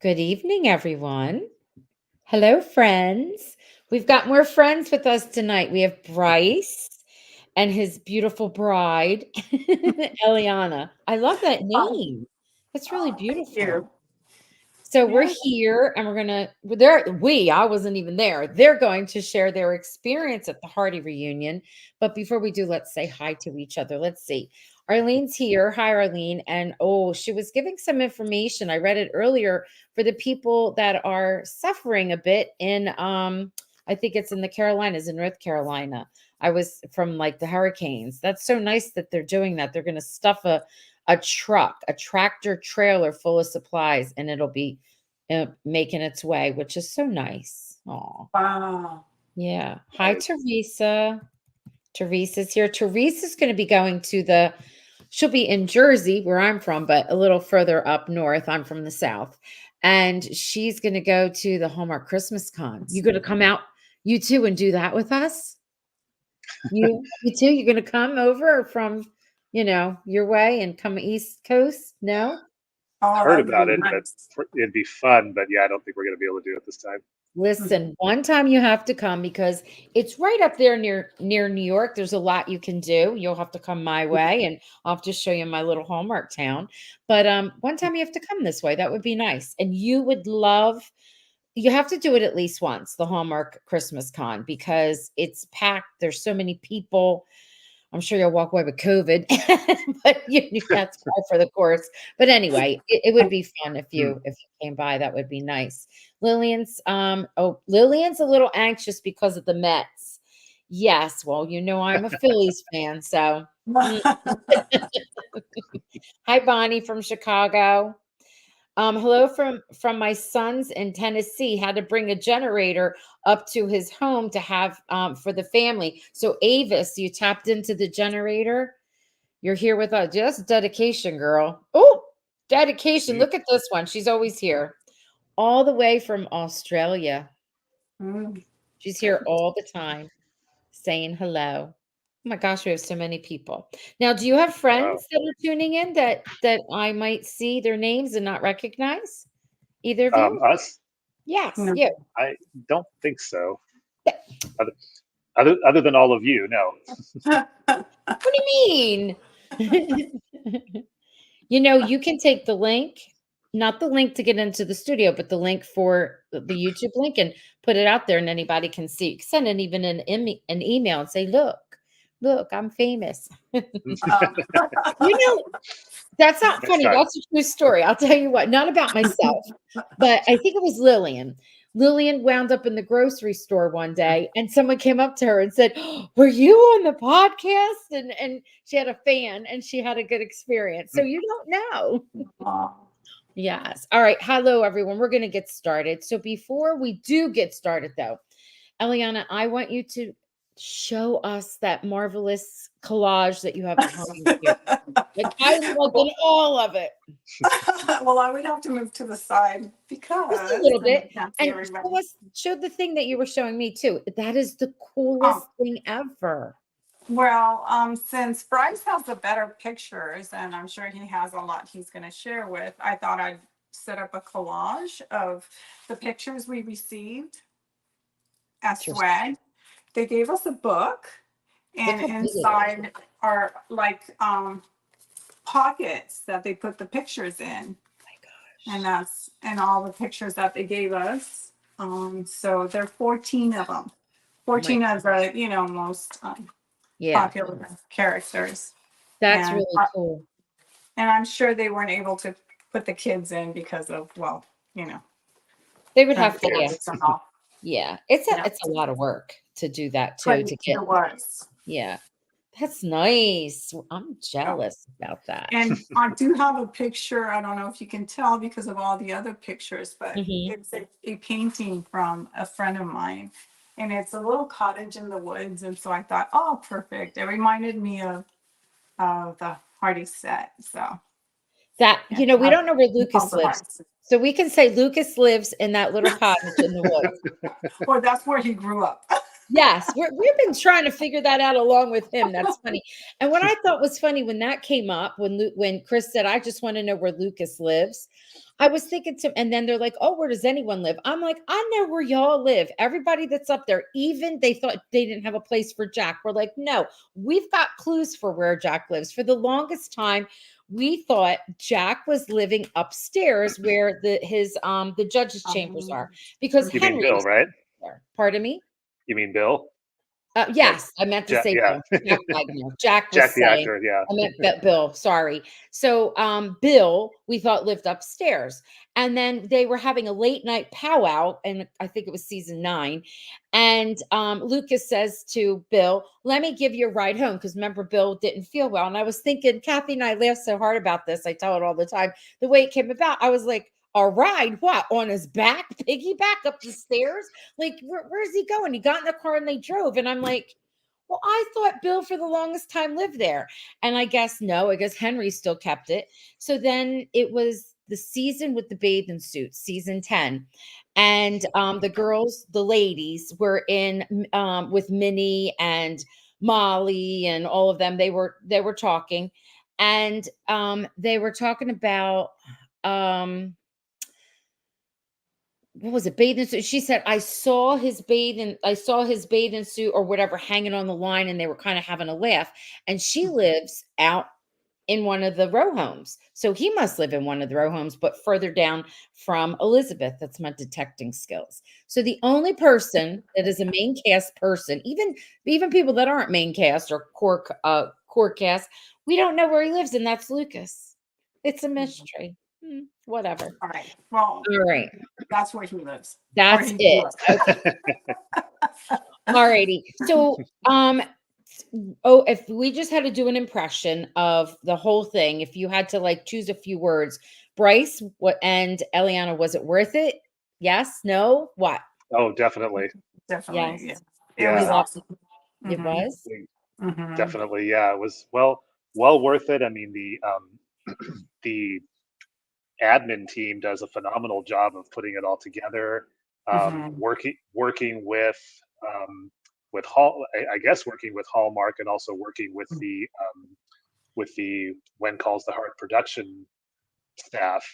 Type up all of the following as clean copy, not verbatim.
Good evening, everyone. Hello, friends. We've got more friends with us tonight. We have Bryce and his beautiful bride, Eliana. I love that Oh, name. That's really thank beautiful. you. So we're Yeah. here and we're gonna I wasn't even there. They're going to share their experience at the Heartie reunion. But before we do, let's say hi to each other. Let's see. Arlene's here. Hi, Arlene. And oh, she was giving some information. I read it earlier for the people that are suffering a bit in I think it's in the Carolinas, in North Carolina. I was from like the hurricanes. That's so nice that they're doing that. They're gonna stuff a truck, a tractor trailer full of supplies, and it'll be making its way, which is so nice. Oh, Wow. yeah. Hi, Nice. Teresa. Teresa's here. Teresa's going to be going to she'll be in Jersey, where I'm from, but a little further up north. I'm from the South. And she's going to go to the Hallmark Christmas Con. You going to come out, you too, and do that with us? You too? You're going to come over from, your way and come East Coast? No? Oh, Heard that would be about it, but nice. it'd be fun. But yeah, I don't think we're going to be able to do it this time. Listen, one time you have to come because it's right up there near New York. There's a lot you can do. You'll have to come my way and I'll have to show you my little Hallmark town. But one time you have to come this way. That would be nice. And you have to do it at least once, the Hallmark Christmas Con, because it's packed. There's so many people. I'm sure you'll walk away with COVID, but that's par for the course. But anyway, it would be fun if Hmm. you came by. That would be nice. Lillian's a little anxious because of the Mets. Yes, well, I'm a Phillies fan, so mm. Hi, Bonnie from Chicago. Hello from my sons in Tennessee. Had to bring a generator up to his home to have for the family. So Avis, you tapped into the generator. You're here with us. Just dedication, girl. Oh, dedication. Mm. Look at this one. She's always here, all the way from Australia. Mm. She's here all the time, saying hello. Oh my gosh, we have so many people. Now, do you have Wow. friends that are tuning in that I might see their names and not recognize? Either of you? Us? Yes, No. you. I don't think so. Other, other than all of you, no. What do you mean? You can take the link, not the link to get into the studio, but the link for the YouTube link and put it out there and anybody can see. You can send an even an email and say, look, I'm famous. Um, You know, that's not Next funny. time. That's a true story. I'll tell you what, not about myself, but I think it was Lillian. Lillian wound up in the grocery store one day and someone came up to her and said, "Were you on the podcast?" And she had a fan and she had a good experience. So you don't know. oh, Yes. All right. Hello, everyone. We're going to get started. So before we do get started, though, Eliana, I want you to show us that marvelous collage that you have behind you. Like I want well, all of it. well, I would have to move to the side Just a because little then bit. you can't see And everybody. show the thing that you were showing me too. That is the Oh, coolest thing ever. well, since Bryce has the better pictures, and I'm sure he has a lot he's going to share with, I thought I'd set up a collage of the pictures we received as Interesting. swag. They gave us a book, Look and how big it is. inside are like pockets that they put the pictures in, Oh my and gosh. and all the pictures that they gave us. So there are 14 of them. Oh my 14 of the most yeah. popular characters, That's and really cool. I'm sure they weren't able to put the kids in because of you know They would trying have to to, get yeah. this and all. Yeah. It's a Yeah, it's a lot of work to do that but too, to it get was. yeah. That's nice. I'm Yeah. jealous about that. And I do have a picture. I don't know if you can tell because of all the other pictures, but Mhm. it's a painting from a friend of mine. And it's a little cottage in the woods. And so I thought, oh, perfect. It reminded me of the Heartie set. So, That yeah, we don't know where Lucas called the lives. Hearts. So we can say Lucas lives in that little cottage in the woods. Or that's where he grew up. Yes, we've been trying to figure that out along with him. That's funny. And what I thought was funny when that came up, when Chris said, "I just want to know where Lucas lives," I was thinking to, and then they're like, "Oh, where does anyone live?" I'm like, "I know where y'all live. Everybody that's up there, even they thought they didn't have a place for Jack. We're like, no, we've got clues for where Jack lives. For the longest time, we thought Jack was living upstairs where the judge's chambers are because You mean Bill, Henry's right? there. Pardon me. You mean Bill? Like, Yes, I meant to say Yeah, Bill. Jack Wagner. Jack was Jack the saying, actor. Yeah, I meant Bill. Sorry. So, Bill, we thought lived upstairs, and then they were having a late night powwow, and I think it was season 9. And Lucas says to Bill, "Let me give you a ride home," because remember, Bill didn't feel well. And I was thinking, Kathy and I laugh so hard about this. I tell it all the time. The way it came about, I was like, "A ride? What, on his back, piggyback up the stairs?" Like, where's he going? He got in the car and they drove. And I'm like, well, I thought Bill for the longest time lived there. And I guess no, I guess Henry still kept it. So then it was the season with the bathing suits, season 10. And the girls, the ladies were in with Minnie and Molly and all of them. They were talking. And they were talking about what was it, bathing suit? She said, I saw his bathing suit or whatever hanging on the line, and they were kind of having a laugh. And she lives out in one of the row homes. So he must live in one of the row homes, but further down from Elizabeth. That's my detecting skills. So the only person that is a main cast person, even people that aren't main cast or core cast, we don't know where he lives, and that's Lucas. It's a mystery. Whatever. All right. Well, All right. that's where he lives. Or That's he it. was. Okay. Alrighty. So, if we just had to do an impression of the whole thing, if you had to like choose a few words, Bryce, what and Eliana, was it worth it? Yes, no, what? oh, definitely. Definitely. Yeah. Yes. It was Yeah, awesome. It Hmm. was. Hmm. definitely. Yeah, it was well worth it. I mean, the admin team does a phenomenal job of putting it all together. Hmm. Working with Hall, I guess working with Hallmark, and also working with the When Calls the Heart production staff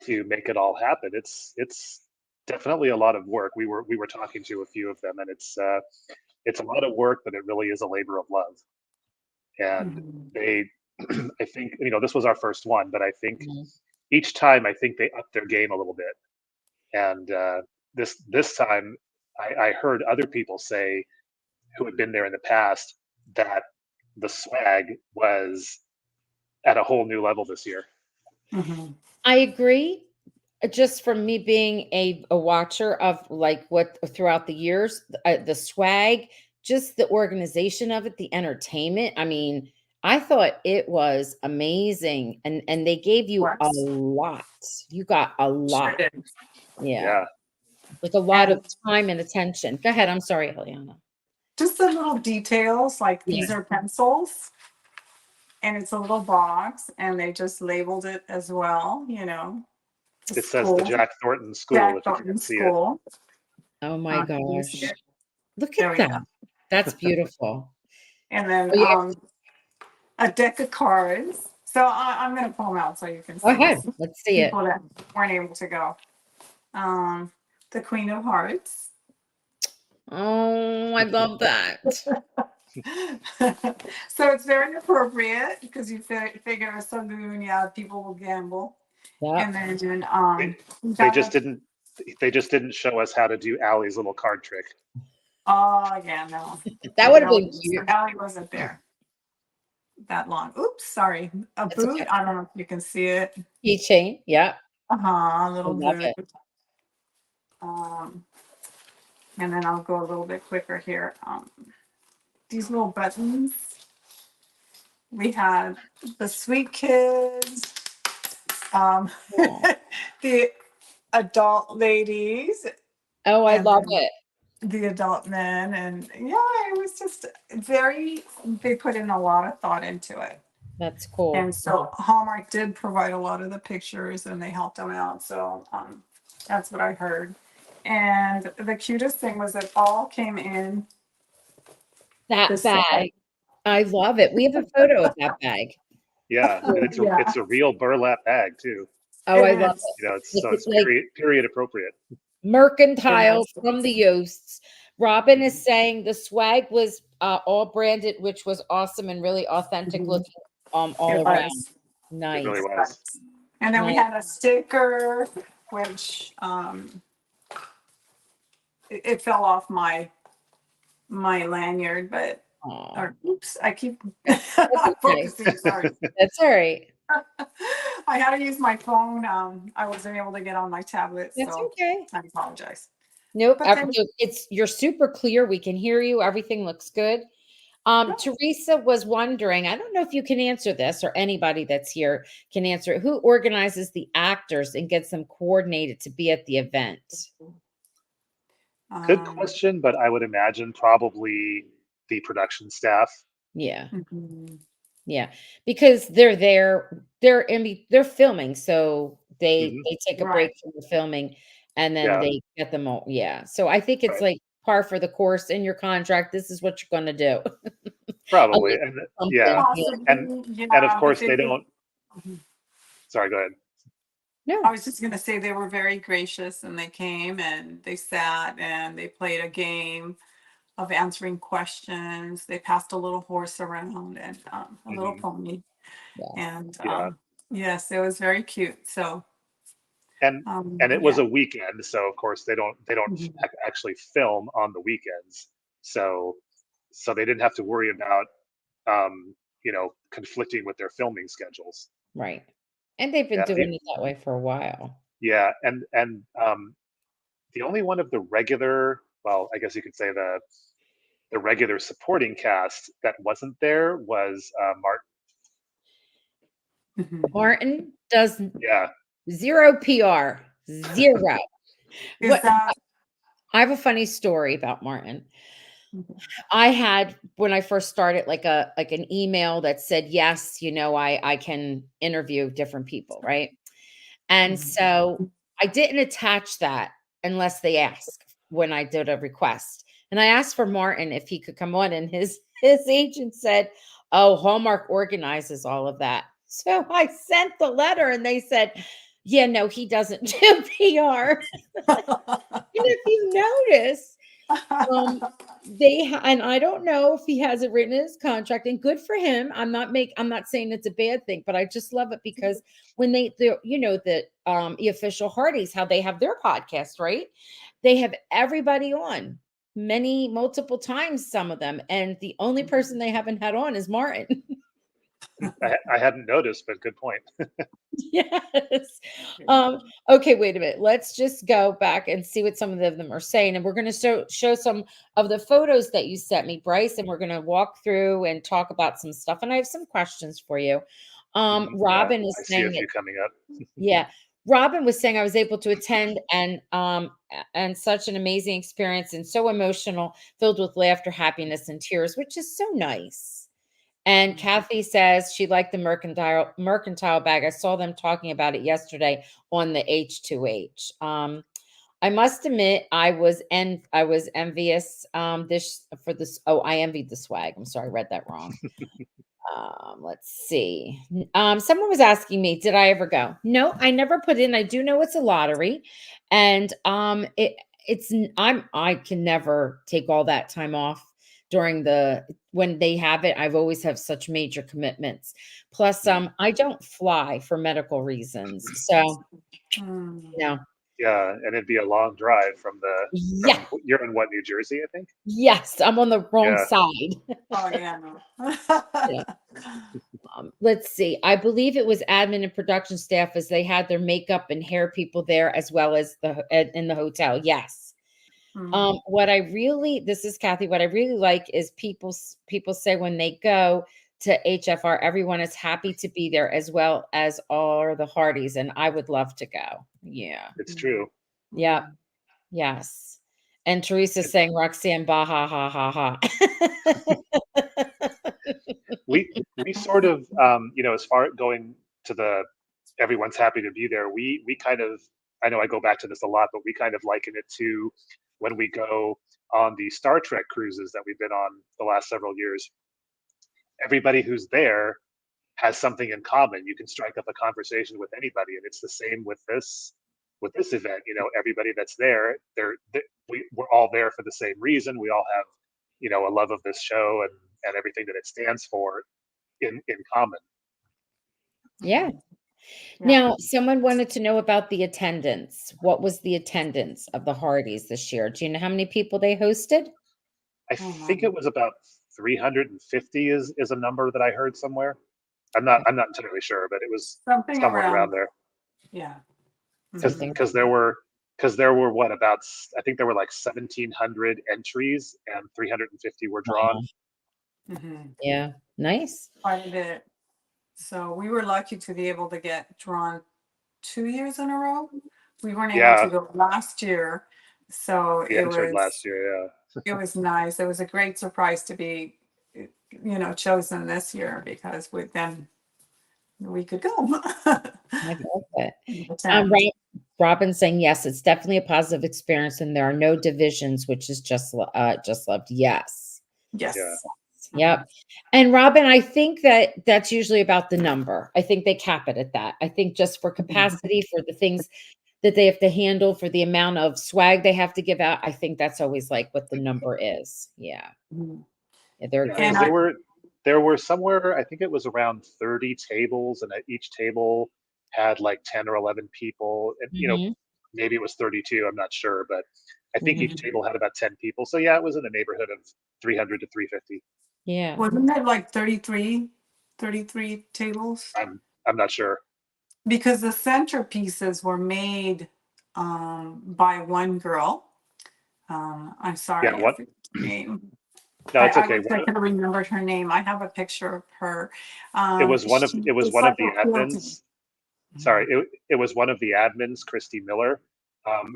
to make it all happen. It's definitely a lot of work. We were talking to a few of them, and it's a lot of work, but it really is a labor of love. And Hmm. they, I think, this was our first one, but I think Mhm. each time I think they upped their game a little bit. And this time, I heard other people say who had been there in the past that the swag was at a whole new level this year. Hmm. I agree. Just from me being a watcher of like what throughout the years, the swag, just the organization of it, the entertainment. I mean, I thought it was amazing, and they gave you a Works. lot. You got a Sure lot. did. Yeah, Yeah, like a lot of And time and attention. Go ahead. I'm sorry, Eliana. just the little details, like Yeah. these are pencils and it's a little box and they just labeled it as well, the it says the school, Jack Thornton School Jack if you Thornton can't see it. School. Oh my Can you see gosh. it? Look There at we that. go. That's beautiful. And then Oh yeah. a deck of cards. So I'm going to pull them out so you can Go see ahead. this. Let's see it. People that weren't able to go. The Queen of Hearts. Oh, I love that. So it's very appropriate because you figure a saloon, yeah, people will gamble. Yep. And then They, we they got just didn't they just didn't show us how to do Allie's little card trick. oh yeah, no. That would have Allie, been cute. Allie wasn't there that long. Oops, sorry. A It's boot. okay. I don't know if you can see it. Keychain. Yeah. A I little love boot. it. Um, and then I'll go a little bit quicker here. These little buttons. We had the sweet kids, um, Aw. the adult ladies, Oh, I and love then it. the adult men. And yeah, it was just they put in a lot of thought into it. That's cool. And so Hallmark did provide a lot of the pictures and they helped them out. So that's what I heard. And the cutest thing was it all came in That the swag. bag, I love it. We have a photo of that bag. Yeah, and Yeah, it's a real burlap bag too. Oh, it I love is. You know, it's it. so It's it's like period appropriate. mercantile Yes. from the Yoasts. Robin Mhm. is saying the swag was all branded, which was awesome and really authentic Mhm. looking all It around. was. It really Nice. was. And then we Nice. had a sticker, which it fell off my lanyard, but Aw, or oops, I keep that's not okay. focusing. Sorry. That's all right. I had to use my phone. I wasn't able to get on my tablet, That's so okay. I apologize. Nope. But then, It's you're super clear. We can hear you. Everything looks good. Teresa was wondering, I don't know if you can answer this or anybody that's here can answer it. Who organizes the actors and gets them coordinated to be at the event? Good um, question, but I would imagine probably the production staff. Yeah. mhm, Yeah. Because they're there, they're filming, so they Hmm. they take a right. break from the filming and then Yeah, they get them all. Yeah. So I think it's right. like par for the course in your contract. This is what you're going to do. Probably, Unless and yeah, something, yeah. and Possibly, and of yeah, but course they they were. don't. Sorry, go ahead. I No. was just gonna say they were very gracious and they came and they sat and they played a game of answering questions. They passed a little horse around and a little Hmm. pony. Yes. And Yeah, yes, it was very cute. So and and it was yeah. a weekend, so of course they don't Mhm. actually film on the weekends, so they didn't have to worry about conflicting with their filming schedules. Right. And they've been Yeah, doing it that way for a while. yeah, and the only one of the regular, well, I guess you could say the regular supporting cast that wasn't there was Martin. Mhm. Martin does Yeah. zero PR. Zero. Is What that I have a funny story about Martin. mhm. I had when I first started like an email that said, yes, I can interview different people, right? And so Mhm. I didn't attach that unless they ask when I did a request. And I asked for Martin if he could come on, and his agent said, "Oh, Hallmark organizes all of that." So I sent the letter, and they said, "Yeah, no, he doesn't do PR." And if you notice, um, and I don't know if he has it written in his contract, and good for him. I'm not saying it's a bad thing, but I just love it because when the official Hearties, how they have their podcast, right? They have everybody on multiple times, some of them, and the only person they haven't had on is Martin. I hadn't noticed, but good point. Yes. Okay, wait a minute. Let's just go back and see what some of them are saying. And we're going to show some of the photos that you sent me, Bryce, and we're going to walk through and talk about some stuff. And I have some questions for you. Mhm. Yeah, Robin I is see a saying that, few coming up. yeah. Robin was saying I was able to attend and such an amazing experience and so emotional, filled with laughter, happiness, and tears, which is so nice. And Kathy says she liked the mercantile bag. I saw them talking about it yesterday on the H2H. I must admit I was envious this for this. Oh, I envied the swag. I'm sorry, I read that wrong. Let's see. Someone was asking me, did I ever go? No, I never put in. I do know it's a lottery, and I can never take all that time off during when they have it. I've always have such major commitments. Plus, Mm. I don't fly for medical reasons, so Mm. no. Yeah, and it'd be a long drive Yeah. from you're in what, New Jersey, I think? Yes, I'm on the wrong Yeah. side. Oh yeah. No. Yeah. Let's see. I believe it was admin and production staff as they had their makeup and hair people there as well as in the hotel. Yes. Mm. This is Kathy. What I really like is people say when they go to HFR, everyone is happy to be there as well as all the Hearties, and I would love to go. Yeah. It's Mm. true. Yeah. Yes. And Teresa's saying Roxanne, bah ha ha ha ha. We sort of as far going to the everyone's happy to be there. We kind of, I know I go back to this a lot, but we kind of liken it to when we go on the Star Trek cruises that we've been on the last several years, everybody who's there has something in common. You can strike up a conversation with anybody, and it's the same with this event. You know, everybody that's there, we're all there for the same reason. We all have, you know, a love of this show and everything that it stands for in common. Yeah. Yeah. Now, someone wanted to know about the attendance. What was the attendance of the Hearties this year? Do you know how many people they hosted? I Oh, think it my. was about 350 is a number that I heard somewhere. I'm not entirely sure, but it was Something somewhere around around, there. yeah. Something. Because there were what, about, I think there were like 1,700 entries and 350 were drawn. Mhm. Yeah. Nice. Quite a bit. So we were lucky to be able to get drawn 2 years in a row. We weren't able Yeah, to go last year, so we entered last year. it was nice. It was a great surprise to be, chosen this year because then we could go I love it. and attend. Robin saying yes, it's definitely a positive experience, and there are no divisions, which is just loved. Yes. Yeah, Yes. Yep. And Robin, I think that's usually about the number. I think they cap it at that. I think just for capacity, for the things that they have to handle, for the amount of swag they have to give out, I think that's always like what the number is. Yeah. Mhm. Yeah, they're yeah. great. Because there were somewhere, I think it was around 30 tables, and at each table had like 10 or 11 people, and you know, Mhm, maybe it was 32. I'm not sure, but I think each mhm. table had about 10 people. So yeah, it was in the neighborhood of 300 to 350. Yeah. Wasn't it like 33 tables? I'm not sure. Because the centerpieces were made by one girl. I'm Yeah, sorry, I what? forget her name. No, it's I okay. wish I could have remembered her name. I have a picture of her. It was It's one of like the a quilting. admins. Sorry, it was one of the admins, Christy Miller. One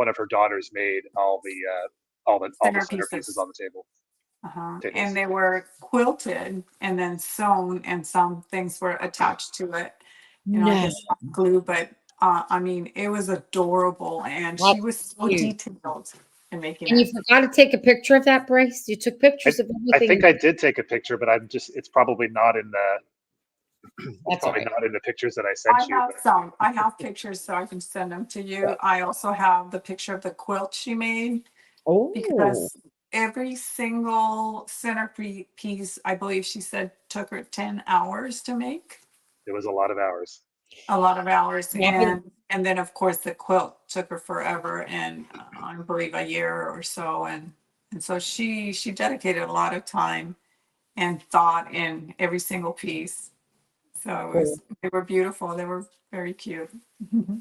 of her daughters made all the centerpieces Centerpieces. on the And tables. they were quilted and then sewn, and some things were attached to it. I No, guess glue, but I mean, it was adorable, and that's she was so cute. detailed in making And you it. forgot to take a picture of that, Bryce? You took I, pictures of I think everything. I did take a picture, but it's probably not in it's That's all probably right. not in the pictures that I I sent you. have But some. I have pictures, so I can send them to you. I also have the picture of the quilt she made, Oh, because every single centerpiece, I believe she said, took her 10 hours to make. it was a lot of hours. A lot of hours. Robin, And then of course the quilt took her forever, and I believe a year or so. And so she dedicated a lot of time and thought in every single piece. So cool. they were beautiful. They were very cute.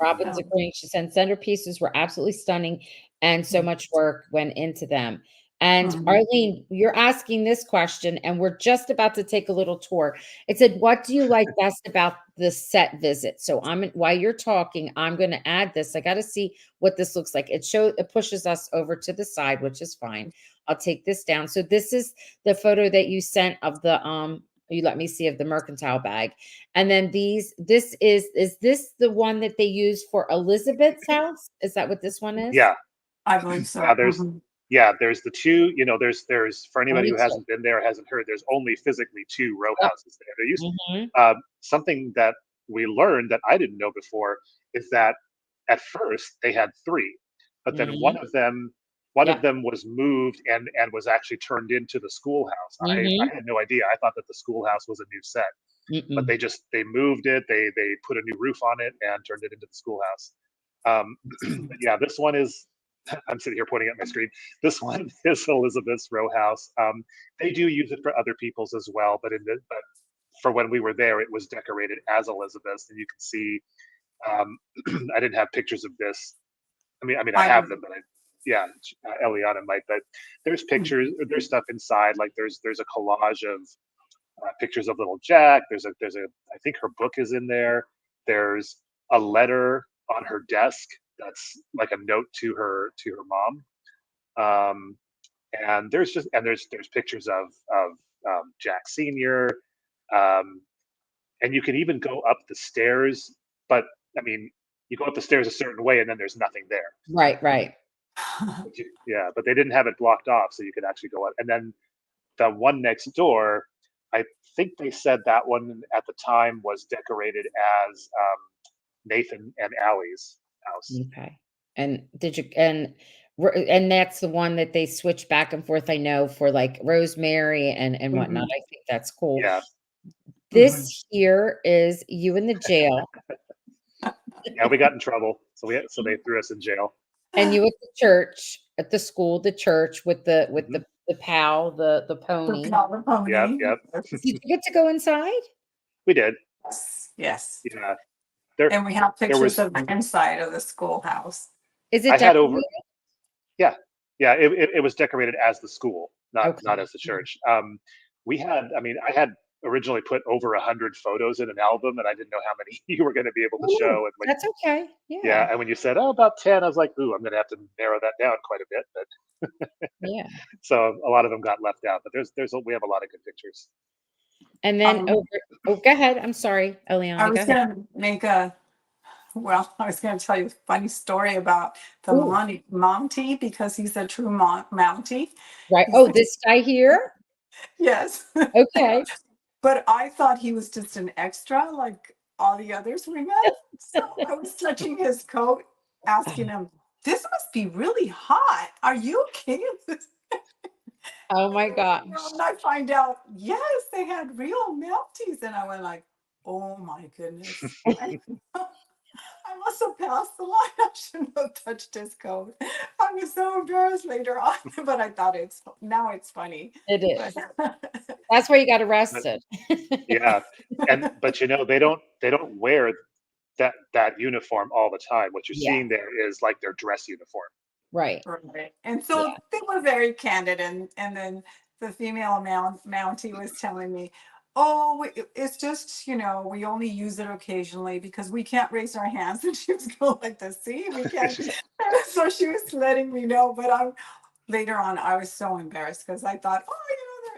Robin's agreeing. She said centerpieces were absolutely stunning, and so much work went into them. And Mhm. Arlene, you're asking this question, and we're just about to take a little tour. It said, "What do you like best about the set visit?" So while you're talking, I'm going to add this. I got to see what this looks like. It pushes us over to the side, which is fine. I'll take this down. So this is the photo that you sent of the you let me see, of the mercantile bag. And then is this the one that they use for Elizabeth's house? Is that what this one is? Yeah, I believe yeah. so. There's the two. You know, there's for anybody Only who 2. hasn't been there, hasn't heard. There's only physically 2 row Yep. houses there. There used Mhm. something that we learned that I didn't know before is that at first they had 3, but then one Mhm. of them one of Yep. them was moved and was actually turned into the schoolhouse. I Mhm. had no idea. I thought that the schoolhouse was a new set, but Mm-mm. they moved it. They put a new roof on it and turned it into the schoolhouse. But yeah, this one is. I'm sitting here pointing at my screen. This one is Elizabeth's row house. They do use it for other people's as well, but for when we were there, it was decorated as Elizabeth's, and you can see. I didn't have pictures of this. I I have do. them, but yeah, Eliana might. But there's pictures. There's stuff inside. Like there's a collage of pictures of little Jack. There's a. I think her book is in there. There's a letter on her desk that's like a note to her mom. Um, and there's pictures of Jack Senior. Um, and you can even go up the stairs, but I mean, you go up the stairs a certain way, and then there's nothing there. Right, right. Yeah, but they didn't have it blocked off, so you could actually go out. And then the one next door, I think they said that one at the time was decorated as Nathan and Allie's house. Okay. And did you and that's the one that they switch back and forth, I know, for like Rosemary and whatnot. Mhm. I think that's cool. Yeah, This here is you in the jail yeah, we got in trouble, so they threw us in jail. and you at the church, at the school, the church with the Hmm. the pal, the The pony. Power Yep, Pony. yep, Did you get to go inside? we did. Yes. Yes. Yeah, there And we have there pictures was of the inside of the schoolhouse. Is it I had over decorated? yeah, yeah, it was decorated as the school, not Okay. as the church. We had, I mean, I had originally put over 100 photos in an album, and I didn't know how many you were going to be able to Ooh, show. And when that's okay. Yeah. yeah, and when you said, oh, about 10, I was like, ooh, I'm going to have to narrow that down quite a bit. But Yeah. so a lot of them got left out. But we have a lot of good pictures. And then Um, over go ahead. I'm sorry, I Eliana, go was ahead. gonna make I was gonna tell you a funny story about the Ooh, Mountie because he's a true Mountie. right. He's Oh, this guy here? yes. Okay. But I thought he was just an extra like all the others we met. So I was touching his coat, asking him, "This must be really hot. Are you okay?" Oh my gosh. And I find out, yes, they had real Mounties. And I went like, oh my goodness. I must have passed the line. I shouldn't have touched his coat. I was so embarrassed later on, but I thought now it's funny. It But is. That's where you got But arrested. yeah, but they don't wear that uniform all the time. What you're Yeah, seeing there is like their dress uniform. right. right. And so Yeah. they were very candid. And then the female Mountie was telling me, oh, it's just, we only use it occasionally because we can't raise our hands. And she was going like this, see, we can't. And so she was letting me know. But later on, I was so embarrassed because I thought, oh,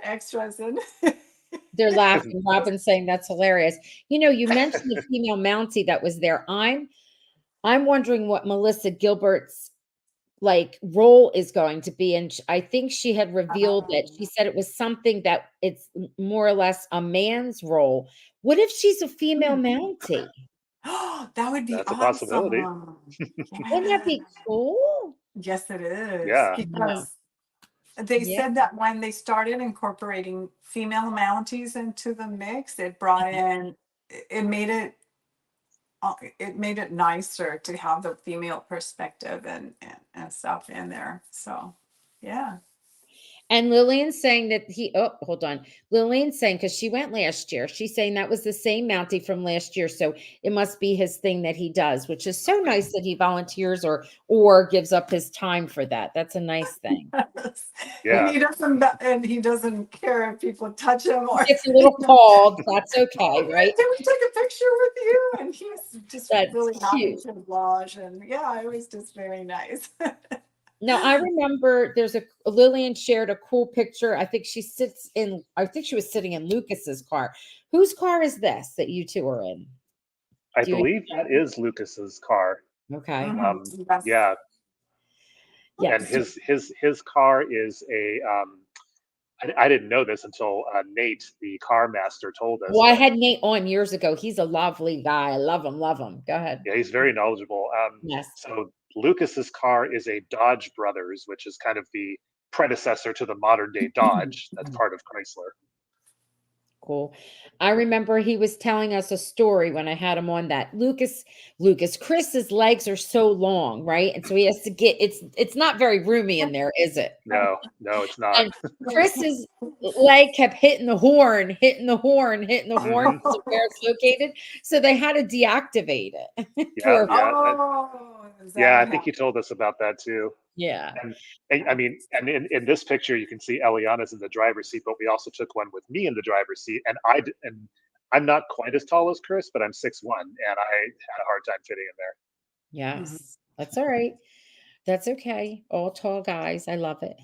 they're extras. And They're laughing. Robin's saying that's hilarious. You mentioned the female Mountie that was there. I'm wondering what Melissa Gilbert's like role is going to be. And I think she had revealed it. She said it was something that it's more or less a man's role. What if she's a female Mountie? that would be That's a possibility. awesome. Wouldn't that Yeah. be cool? Yes, it is. Yeah. Yeah. Because they Yeah. said that when they started incorporating female Mounties into the mix, it brought in, it made it nicer to have the female perspective and stuff in there. So, yeah. And Lillian's saying that hold on. Lillian's saying, because she went last year, she's saying that was the same Mountie from last year. So it must be his thing that he does, which is so nice that he volunteers or gives up his time for that. That's a nice thing. And Yeah. he doesn't care if people touch him or It's a little cold. That's okay, right? can we take a picture with you? And he's just That's really happy cute. to oblige. And yeah, it was just very nice. Now I remember there's Lillian shared a cool picture. I think she was sitting in Lucas's car. Whose car is this that you two are in? I Do you believe that is Lucas's car. okay. Yes. Yeah, and Yes. his car is a I didn't know this until Nate, the car master, told us, Well, I but had Nate on years ago. He's a lovely guy. I love him, love him. Go ahead. yeah, he's very knowledgeable. Yes. So Lucas's car is a Dodge Brothers, which is kind of the predecessor to the modern day Dodge. That's part of Chrysler. Cool. I remember he was telling us a story when I had him on that. Chris's legs are so long, right? And so he has to it's not very roomy in there, is it? No, no, it's not. And Chris's leg kept hitting the horn, hitting the horn, hitting the horn Hmm. because of where it's located. So they had to deactivate it. Yeah, Poor, yeah, Oh, is that yeah. I what think you told us about that too. yeah. And I mean, and in this picture, you can see Eliana's in the driver's seat, but we also took one with me in the driver's seat. And I'm not quite as tall as Chris, but I'm 6'1", and I had a hard time fitting in there. happened? Yes. That's all right. That's okay. All tall guys. I love it.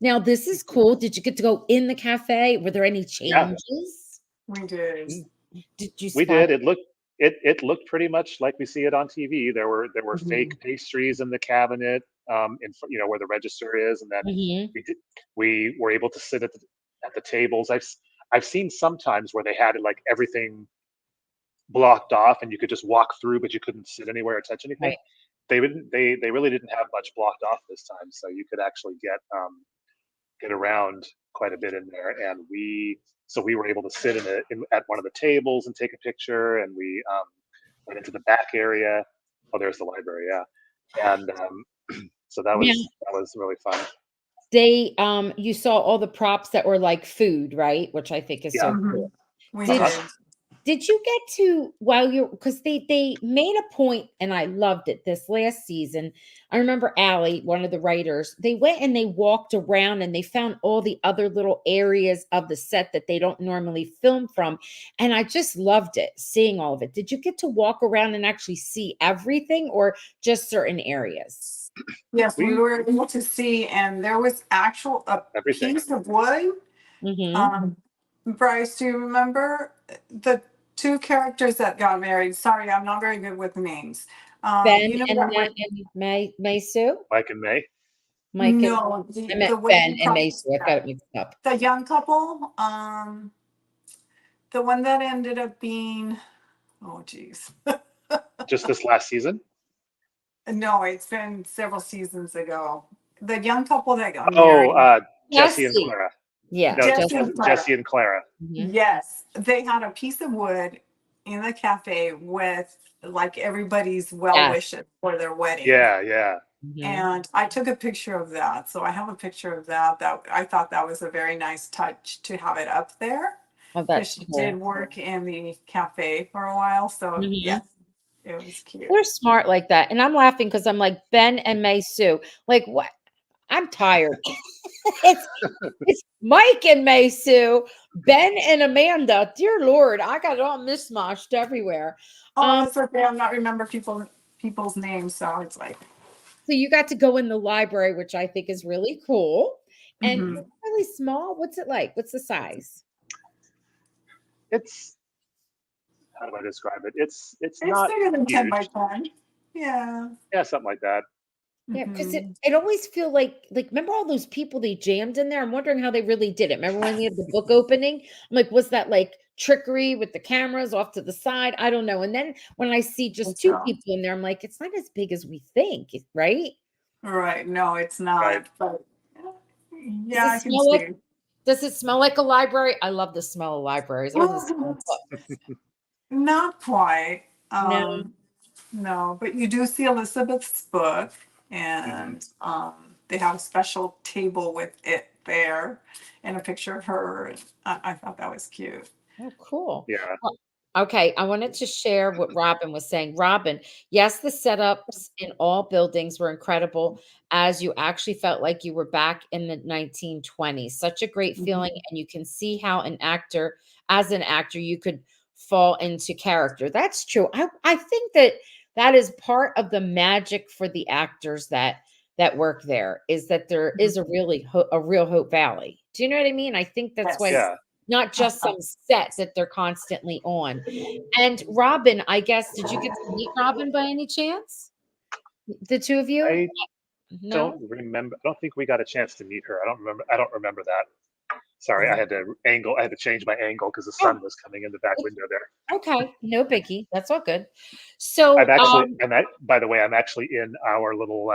Now, this is cool. Did you get to go in the cafe? Were there any Yeah, changes? We did. Did you we spot? did. it looked pretty much like we see it on TV. There were fake pastries in the cabinet, where the register is, and then Mhm. we were able to sit at the tables. I've seen sometimes where they had it like everything blocked off and you could just walk through, but you couldn't sit anywhere or touch anything. Right. They really didn't have much blocked off this time, so you could actually get around quite a bit in there. And we were able to sit at one of the tables and take a picture, and we went into the back area. Oh, there's the library, yeah. And so Yeah. that was really fun. You saw all the props that were like food, right? Which I think is Yeah. so cool. We Did Uh-huh. did. did you get to while you're because they made a point and I loved it this last season. I remember Allie, one of the writers, they went and they walked around and they found all the other little areas of the set that they don't normally film from. And I just loved it, seeing all of it. Did you get to walk around and actually see everything or just certain areas? Yes, we We were able to see, and there was actual a everything. piece of wood. Mm-hmm. Um, Bryce, do you remember the two characters that got married? Sorry, I'm not very good with names. Ben You know and that with May Sue? Mike and May. Mike and no I the meant Ben wedding and May couple, Sue. I got it mixed up. the young couple, the one that ended up being, oh geez, Just this last season. no, it's been several seasons ago. The young couple that got Oh, married, Jesse and Jesse. Clara. Yeah, No, Jesse Jesse. and Clara. Jesse and Clara. Mhm. Yes, they had a piece of wood in the cafe with like everybody's well Yes. wishes for their wedding. Yeah, yeah. Mhm. And I took a picture of that. So I have a picture of that. That I thought that was a very nice touch to have it up there Oh, because that's she did cool. work in the cafe for a while. So Mhm. yes, it was cute. They're smart like that, and I'm laughing because 'cause I'm like, Ben and May Sue. Like, what? I'm tired. It's it's Mike and May Sue, Ben and Amanda. Dear Lord, I got it all mishmashed everywhere. Oh, Um, that's okay. I'm not remember people's names, so it's like, so you got to go in the library, which I think is really cool, and it's mhm. really small. What's it like? What's the size? It's how do I describe it? It's It's not bigger than 10 by huge. 10. Yeah. Yeah, something like that. Yeah, because it Mhm. it always feel like remember all those people they jammed in there? I'm wondering how they really did it. Remember when they had the book opening? I'm like, was that like trickery with the cameras off to the side? I don't know. And then when I see just two So, people in there, I'm like, it's not as big as we think, right? right. No, it's Right. not. But Does yeah, it I can smell like see. does it smell like a library? I love the smell of libraries or the smell of books. Not quite. No. No, but you do see Elizabeth's book, Mhm. and they have a special table with it there, and a picture of her. I thought that was cute. Oh, cool. Yeah. Well, okay, I wanted to share what Robin was saying. Robin, yes, the setups in all buildings were incredible as you actually felt like you were back in the 1920s. Such a great feeling, Mhm. and you can see how as an actor, you could fall into character. That's true. I think that that is part of the magic for the actors that work there is that there is a real Hope Valley. Do you know what I mean? I think that's why Yes. Yeah. not just Uh-huh. some set that they're constantly on. And Robin, I guess, did you get to meet Robin by any chance? The 2 of you? I No? don't remember. I don't think we got a chance to meet her. I don't remember that. Sorry, I Oh, had to angle. I had to change my angle because the oh, sun was coming in the back it's window there. okay, no biggie, that's all good. I'm So, actually, by the way, I'm actually in our little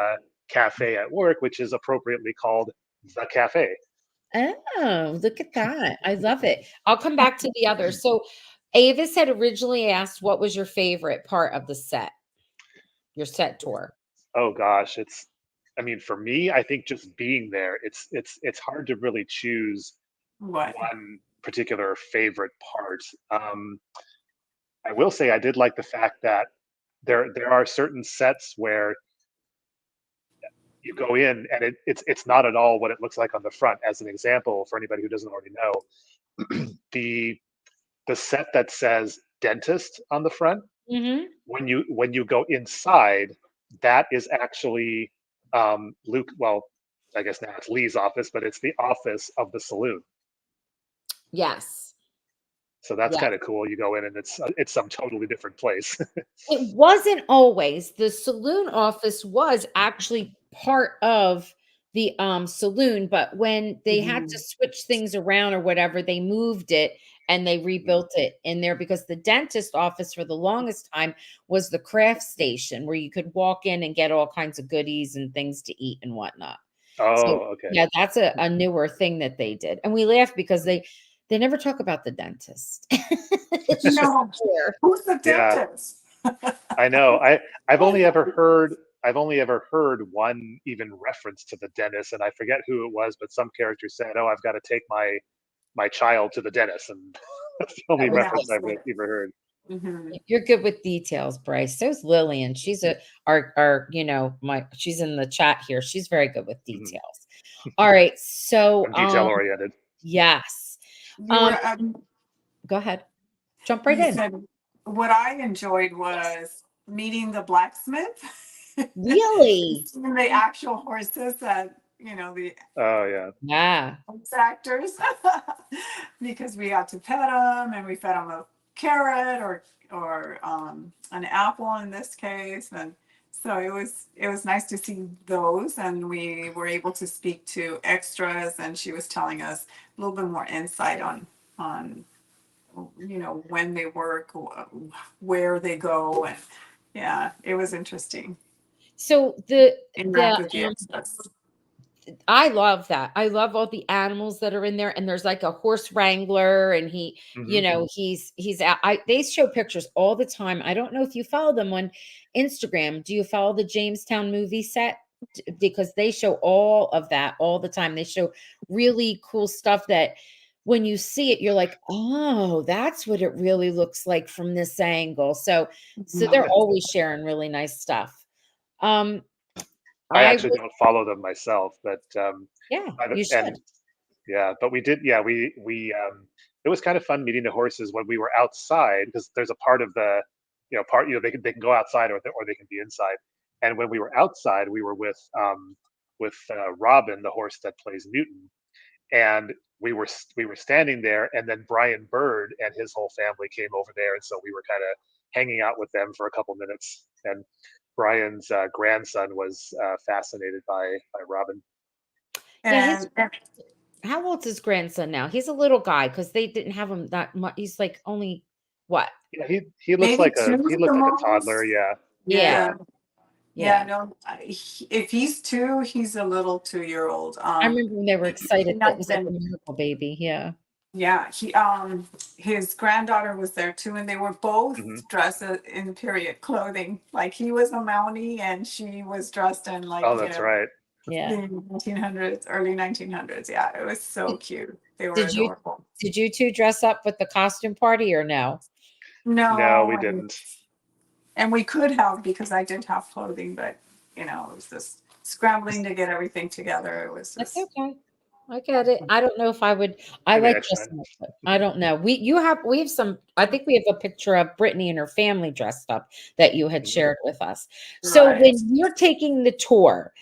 cafe at work, which is appropriately called the cafe. oh, look at that, I love it. I'll come back to the others. So, Avis had originally asked, what was your favorite part of the set, your set tour? Oh gosh, I mean, for me, I think just being there, it's hard to really choose What? one particular favorite part. I will say I did like the fact that there are certain sets where you go in and it's not at all what it looks like on the front. As an example, for anybody who doesn't already know, the the set that says dentist on the front, Mhm. when you go inside, that is actually Luke. Well, I guess now it's Lee's office, but it's the office of the saloon. Yes. So that's Yeah. kind of cool. You go in and it's some totally different place. It wasn't always. The saloon office was actually part of the saloon, but when they had to Mhm. switch things around or whatever, they moved it and they Mhm. rebuilt it in there because the dentist office for the longest time was the craft station where you could walk in and get all kinds of goodies and things to eat and whatnot. So Oh, okay. yeah, that's a newer thing that they did. And we laugh because they never talk about the dentist. It's just No, there. who's the Yeah, dentist? I know. I've only ever heard one even reference to the dentist, and I forget who it was, but some character said, "Oh, I've got to take my child to the dentist," and that's the only That was reference it. Yes. I've ever heard. Mhm. You're good with details, Bryce. So's Lillian. She's our she's in the chat here. She's very good with Mhm. details. All right. So I'm detail oriented. yes. You Um were, go ahead. Jump right you in. said what I enjoyed Yes. was meeting the blacksmith. Really? Seeing the actual horses that, the Oh yeah. Yeah. voice actors, because we got to pet them and we fed them a carrot or an apple in this case, and so it was nice to see those, and we were able to speak to extras, and she was telling us a little bit more insight on when they work, where they go, and yeah, it was interesting. So the Interact with the extras. I love that. I love all the animals that are in there, and there's like a horse wrangler, and Hmm. he's out. They show pictures all the time. I don't know if you follow them on Instagram. Do you follow the Jamestown movie set? Because they show all of that all the time. They show really cool stuff that when you see it, you're like, oh, that's what it really looks like from this angle. So they're Mhm. always sharing really nice stuff. Um, I I actually was don't follow them myself, but yeah, you should. and yeah, but we did. Yeah, we it was kind of fun meeting the horses when we were outside because there's a part of the part they can go outside or they can be inside. And when we were outside, we were with Robin, the horse that plays Newton, and we were standing there, and then Brian Bird and his whole family came over there, and so we were kind of hanging out with them for a couple minutes. And Brian's grandson was fascinated by Robin. Yeah, his And how old's his grandson now? He's a little guy because they didn't have him that much. He's like only what? Yeah, he looks maybe like a two he at the looked like a most. toddler. Yeah, Yeah, Yeah. Yeah, yeah. no, if he's two, he's a little 2-year old. I remember when they were excited that it Not was like a even, miracle baby. Yeah. yeah, his granddaughter was there too, and they were hmm both dressed in period clothing. Like he was a Mountie, and she was dressed in Oh, that's right. Yeah. the 1900s, early 1900s. Yeah, it was so Did, cute. They were did you adorable. did you two dress up with the costume party or no? No, No, we and didn't. we could have because I did have clothing, but it was just scrambling to get everything together. It was That's just. okay. I get it. I don't know if I would. I Maybe like next time. dressing up, but I don't know. We have some. I think we have a picture of Brittany and her family dressed up that you had Mhm. shared with us. So Right. when you're taking the tour,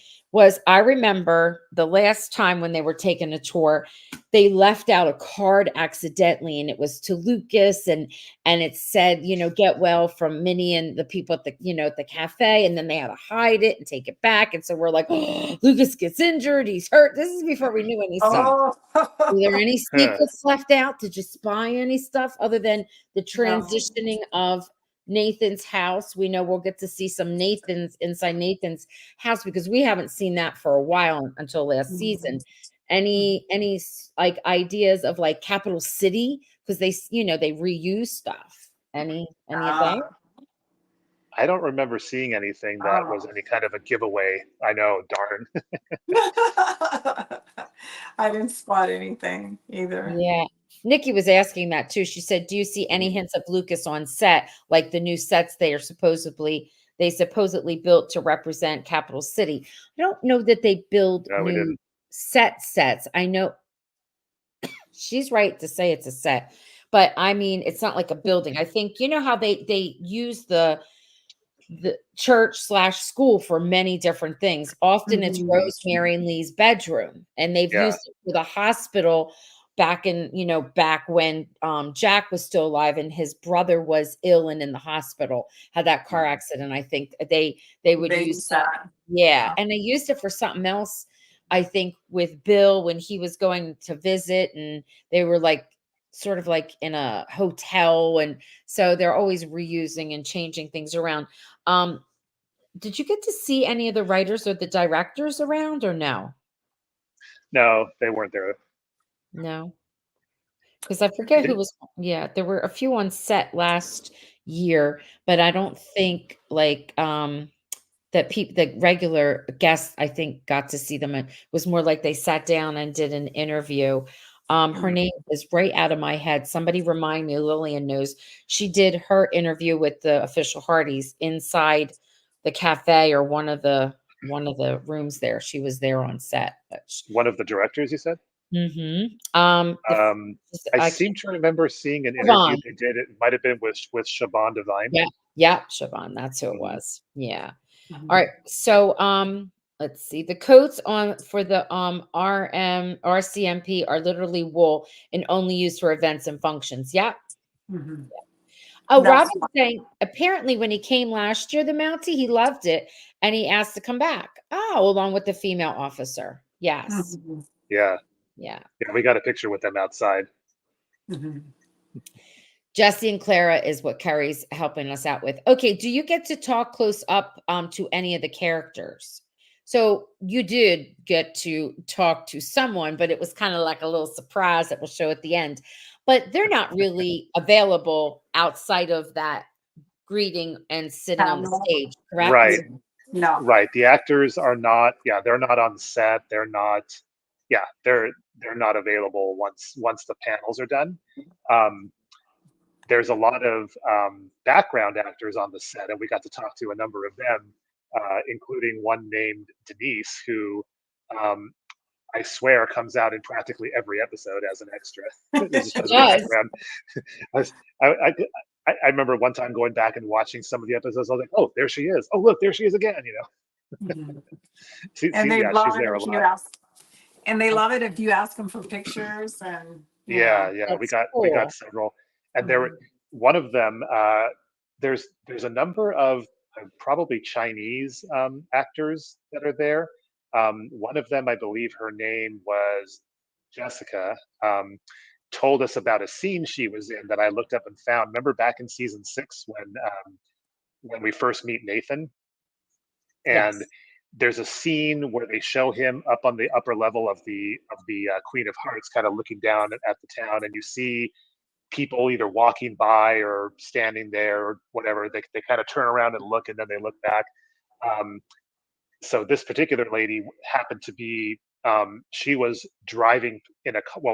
I remember the last time when they were taking a tour, they left out a card accidentally, and it was to Lucas, and it said, get well from Minnie and the people at the cafe, and then they had to hide it and take it back, and so we're like, oh, Lucas gets injured, he's hurt. This is before we knew any stuff. Oh. Were there any secrets left out? Did you spy any stuff other than the No. transitioning of Nathan's house? We know we'll get to see some Nathan's inside Nathan's house because we haven't seen that for a while until last season. Like ideas of like capital city because they reuse stuff. Any of that? Ah. I don't remember seeing anything that was Oh. any kind of a giveaway. I know, darn. I didn't spot anything either. Yeah. Nikki was asking that too. She said, "Do you see any hints of Lucas on set, like the new sets they supposedly built to represent Capital City?" I don't know that they build No, we new didn't. sets. I know she's right to say it's a set, but I mean it's not like a building. I think you know how they use the church slash school for many different things. Often it's Mhm. Rosemary and Lee's bedroom, and they've Yeah. used it for the hospital back when Jack was still alive and his brother was ill and in the hospital, had that car accident. I think they would use that. Yeah, and they used it for something else. I think with Bill when he was going to visit, and they were like sort of like in a hotel, and so they're always reusing and changing things around. Did you get to see any of the writers or the directors around, or no? No, they weren't there. No, because I forget who was. Yeah, there were a few on set last year, but I don't think like that people the regular guests I think got to see them. It was more like they sat down and did an interview. Her name is right out of my head. Somebody remind me, Lillian knows. She did her interview with the official Hearties inside the cafe or one of the rooms there. She was there on set. One of the directors, you said? I I seem can't. to remember seeing an interview Siobhan. they did. It might have been with Siobhan Devine. Yeah, yeah, Siobhan. That's who it Mhm. was. Yeah. All right. So let's see. The coats on for the RCMP are literally wool and only used for events and functions. Yep. Oh, That's Robin's saying apparently when he came last year, the Mountie, he loved it and he asked to come back. Oh, along with the female officer. Yes. Yeah. Yeah. Yeah, we got a picture with them outside. Jesse and Clara is what Carrie's helping us out with. Okay, do you get to talk close up to any of the characters? So you did get to talk to someone, but it was kind of like a little surprise that we'll show at the end. But they're not really available outside of that greeting and sitting on the stage, correct? Right. no. Right. The actors are not, yeah, they're not on set. They're not, yeah, they're not available once the panels are done. Um, there's a lot of background actors on the set, and we got to talk to a number of them, including one named Denise, who um, I swear comes out in practically every episode as an extra, just She as a does. background. I, was- I remember one time going back and watching some of the episodes. I was like, "Oh, there she is! Oh, look, there she is again!" You know, And they yeah, love she's it there a if you lot. ask. And they love it if you ask them for pictures and Yeah, yeah, That's we got cool. several, and there were one of them. There's a number of probably Chinese actors that are there. One of them, I believe, her name was Jessica. Told us about a scene she was in that I looked up and found. Remember back in season 6 when we first meet Nathan, and Yes. there's a scene where they show him up on the upper level of the Queen of Hearts, kind of looking down at the town, and you see people either walking by or standing there or whatever. They kind of turn around and look, and then they look back. Um, so this particular lady happened to be she was driving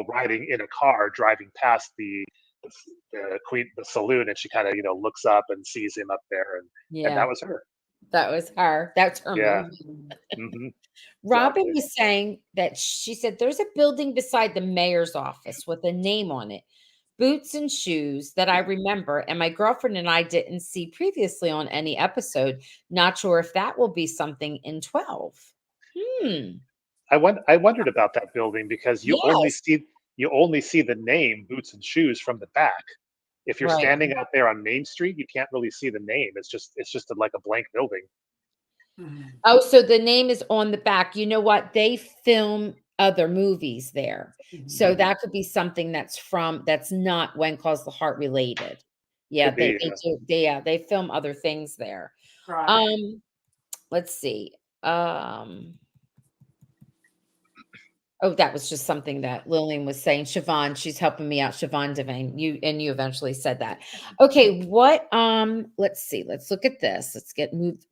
riding in a car, driving past the saloon, and she kind of looks up and sees him up there, and that Yeah. was her. That was her. That's her Yeah. movie. Hmm. Robin Exactly. was saying that she said there's a building beside the mayor's office with a name on it, Boots and Shoes, that I remember. And my girlfriend and I didn't see previously on any episode. Not sure if that will be something in 12. Hmm. I wondered about that building because Yes. you only see the name Boots and Shoes from the back. If you're Right. standing out there on Main Street, you can't really see the name. It's just like a blank building. Oh, so the name is on the back. You know what? They film other movies there. So Mhm. that could be something that's not When Calls the Heart related. Yeah, Could they be. they do they film other things there. right. Um, let's see. Oh, that was just something that Lillian was saying. Siobhan, she's helping me out. Siobhan Devane, you eventually said that. Okay, let's see. Let's look at this. Let's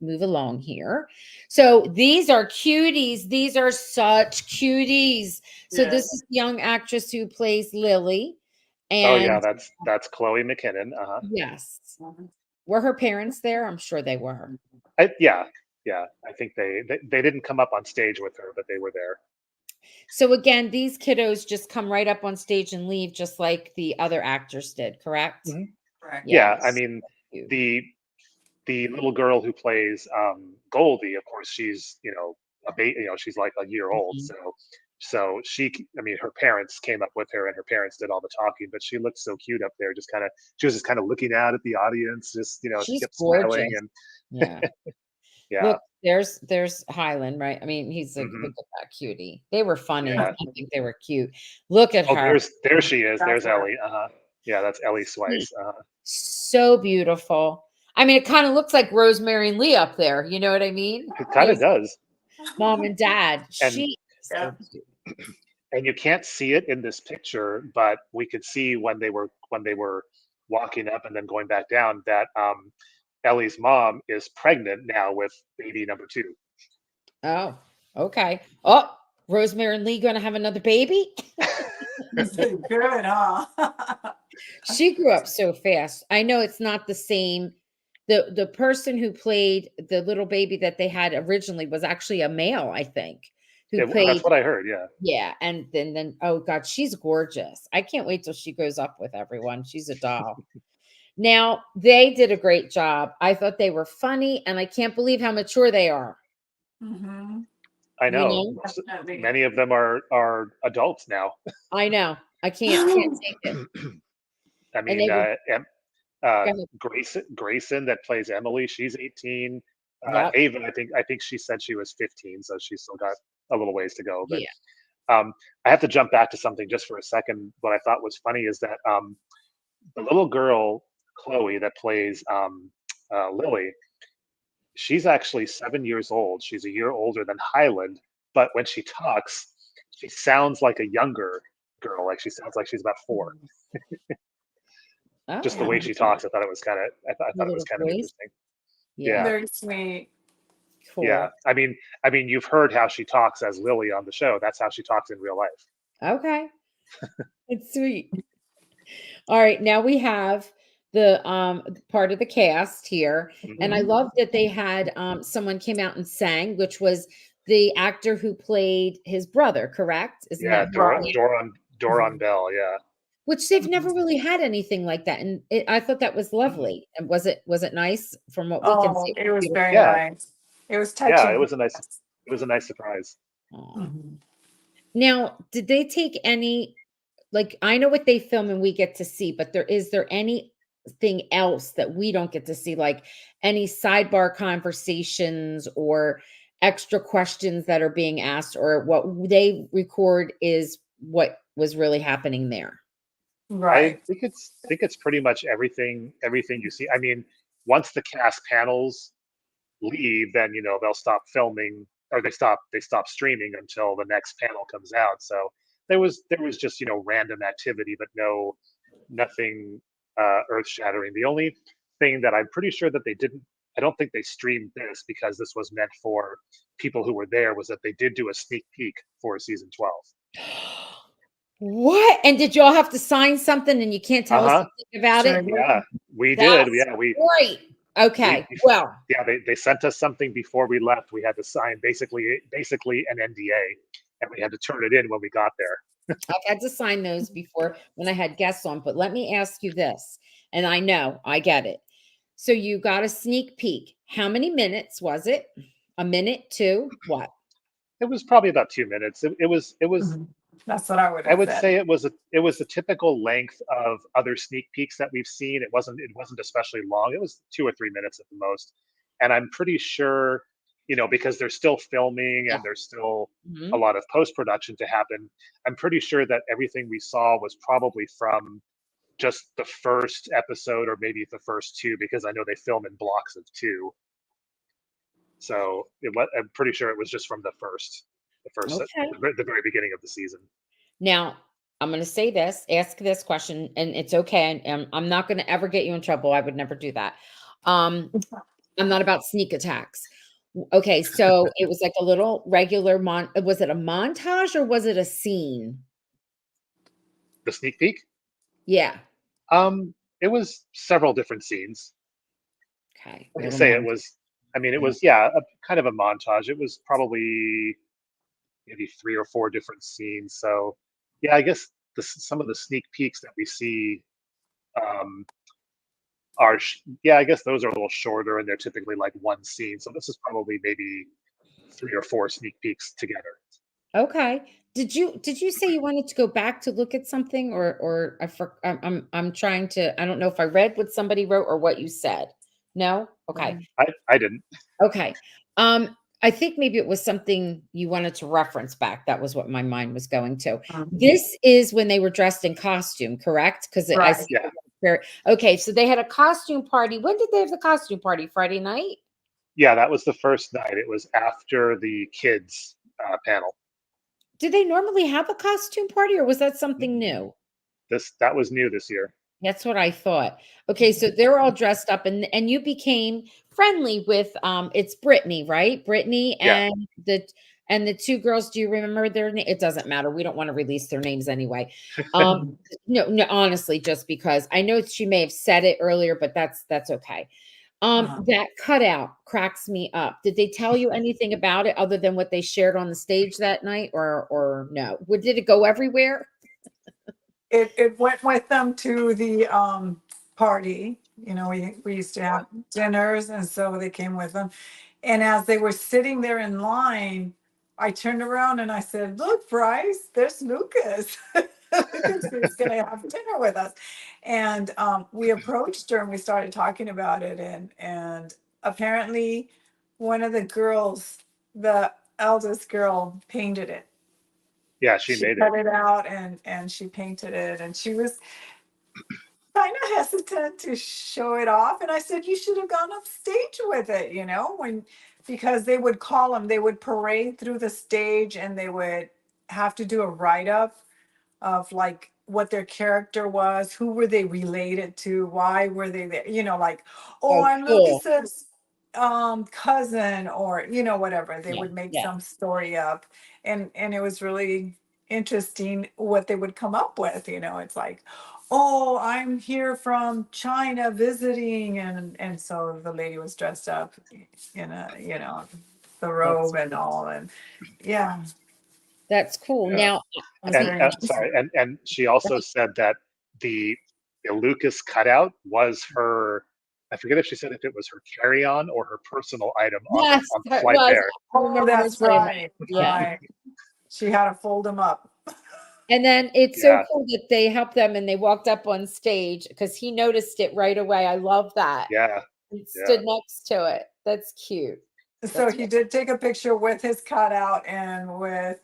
move along here. So these are cuties. These are such cuties. So Yeah. this is the young actress who plays Lily. Oh yeah, And that's Chloe McKinnon. yes, were her parents there? I'm sure they were. Yeah, yeah. I think they didn't come up on stage with her, but they were there. So again, these kiddos just come right up on stage and leave just like the other actors did, correct? Mhm. Correct. Yeah, I Yes. mean Cute. the the little girl who plays Goldie, of course, she's she's like a year old, Mhm. so So her parents came up with her, and her parents did all the talking, but she looked so cute up there. She was just kind of looking out at the audience, just, she She's kept smiling, gorgeous. and Yeah. yeah. Look, there's Highland, right? I mean, Hmm. look at that cutie. They were funny. Yeah. I think they were cute. Look at Oh, her. there she is. That's There's her. Ellie. Yeah, that's Ellie She- Swice. So beautiful. I mean, it kind of looks like Rosemary and Lee up there. You know what I mean? It kind of Those does. mom and dad. And She Yeah. so cute. you can't see it in this picture, but we could see when they were walking up and then going back down that Ellie's mom is pregnant now with baby number 2. Oh, okay. Oh, Rosemary and Lee gonna have another baby? Good, huh? She grew up so fast. I know it's not the same. The person who played the little baby that they had originally was actually a male, I think, who That's played. what I heard. Yeah. Yeah, and then oh god, she's gorgeous. I can't wait till she grows up with everyone. She's a doll. Now, they did a great job. I thought they were funny, and I can't believe how mature they are. Mm-hmm. I You know. know? Definitely. Many of them are adults now. I know. I can't take it. I And mean, they were go ahead. Grayson that plays Emily, she's 18. Yep. Ava, I think she said she was 15, so she's still got a little ways to go. But Yeah. I have to jump back to something just for a second. What I thought was funny is that the little girl Chloe that plays Lily, she's actually 7 years old. She's a year older than Highland, but when she talks, she sounds like a younger girl. Like she sounds like she's about 4. Just the Oh, way she talks, I thought it was the little kind of voice. interesting. Yeah. Yeah, Very sweet. yeah. Cool. I mean, you've heard how she talks as Lily on the show. That's how she talks in real life. Okay. It's sweet. All right, now we have the part of the cast here, and I Hmm. love that they had someone came out and sang, which was the actor who played his brother, correct? Isn't Yeah, that Right. Doron Bell. Yeah, which they've never really had anything like that, and I thought that was lovely. And was it nice from what we can Oh, see? it was Beautiful. very yeah, nice. It was yeah. touching. It was a nice surprise. Aw. Mhm. Now, did they take any like I know what they film and we get to see, but is there anything else that we don't get to see, like any sidebar conversations or extra questions that are being asked, or what they record is what was really happening there? I Right. think it's pretty much everything you see. I mean, once the cast panels leave, then they'll stop filming, or they stop streaming until the next panel comes out. So there was just random activity, but nothing earth shattering. The only thing that I'm pretty sure that they didn't, I don't think they streamed this because this was meant for people who were there, was that they did do a sneak peek for season 12. What? And did y'all have to sign something and you can't tell us Uh-huh. anything about Sure it? did. Yeah, we did. That's Yeah, great. we Okay. Well, yeah, they sent us something before we left. We had to sign basically an NDA, and we had to turn it in when we got there. I've had to sign those before when I had guests on, but let me ask you this, and I know I get it. So you got a sneak peek. How many minutes was it? A minute, two, what? It was probably about 2 minutes. It was Mhm. That's what I would I have would said. say it was a typical length of other sneak peeks that we've seen. It wasn't especially long. It was 2 or 3 minutes at the most. And I'm pretty sure, because they're still filming Yeah. and there's still a Mhm. lot of post production to happen. I'm pretty sure that everything we saw was probably from just the first episode, or maybe the first two, because I know they film in blocks of two. So I'm pretty sure it was just from Okay. the very beginning of the season. Now, I'm going to say this, ask this question, and it's okay. And I'm not going to ever get you in trouble. I would never do that. I'm not about sneak attacks. Okay, so it was like a little regular was it a montage or was it a scene? The sneak peek. Yeah. It was several different scenes. Okay. Like I Little say, montage. it Yeah. was, yeah, a kind of a montage. It was probably maybe 3 or 4 different scenes. So, yeah, I guess some of the sneak peeks that we see um, yeah, I guess those are a little shorter, and they're typically like one scene. So this is probably maybe 3 or 4 sneak peeks together. Okay. Did you say you wanted to go back to look at something, or I'm trying to, I don't know if I read what somebody wrote or what you said. No? Okay. I didn't. Okay. I think maybe it was something you wanted to reference back. That was what my mind was going to. This is when they were dressed in costume, correct? Because I see. Yeah. Okay, so they had a costume party. When did they have the costume party? Friday night? Yeah, that was the first night. It was after the kids panel. Did they normally have a costume party, or was that something new? That was new this year. That's what I thought. Okay, so they're all dressed up, and you became friendly with it's Brittany, right? Brittany Yeah. and the two girls. Do you remember their name? It doesn't matter. We don't want to release their names anyway. No, honestly, just because I know she may have said it earlier, but that's okay. That cutout cracks me up. Did they tell you anything about it other than what they shared on the stage that night, or no? Did it go everywhere? It went with them to the party. You know, we used to have dinners, and so they came with them. And as they were sitting there in line, I turned around and I said, "Look, Bryce, there's Lucas. Lucas is going to have dinner with us." And we approached her and we started talking about it. And apparently, one of the girls, the eldest girl, painted it. Yeah, she She made cut it. it out and she painted it, and she was kind of hesitant to show it off. And I said, you should have gone up stage with it, you know, because they would call them, they would parade through the stage and they would have to do a write up of like what their character was, who were they related to, why were they there, you know, like, oh, Oh, I'm cool. Lucas's cousin, or you know, whatever. They Yeah, would make yeah. some story up, and it was really interesting what they would come up with. You know, it's like, oh, I'm here from China visiting, and so the lady was dressed up in a, you know, the That's robe and all, and yeah, that's cool. Yeah. Now, it was And very interesting. sorry, and she also said that the Lucas cutout was her. I forget if she said if it was her carry-on or her personal item yes, on the it flight was. there. I Oh, remember her that's saying that. right. Yeah. Right. She had to fold them up. And then it's so Yeah, cool that they helped them and they walked up on stage because he noticed it right away. I love that. yeah, He yeah. stood next to it. That's cute. So That's he did take a picture with his cutout and with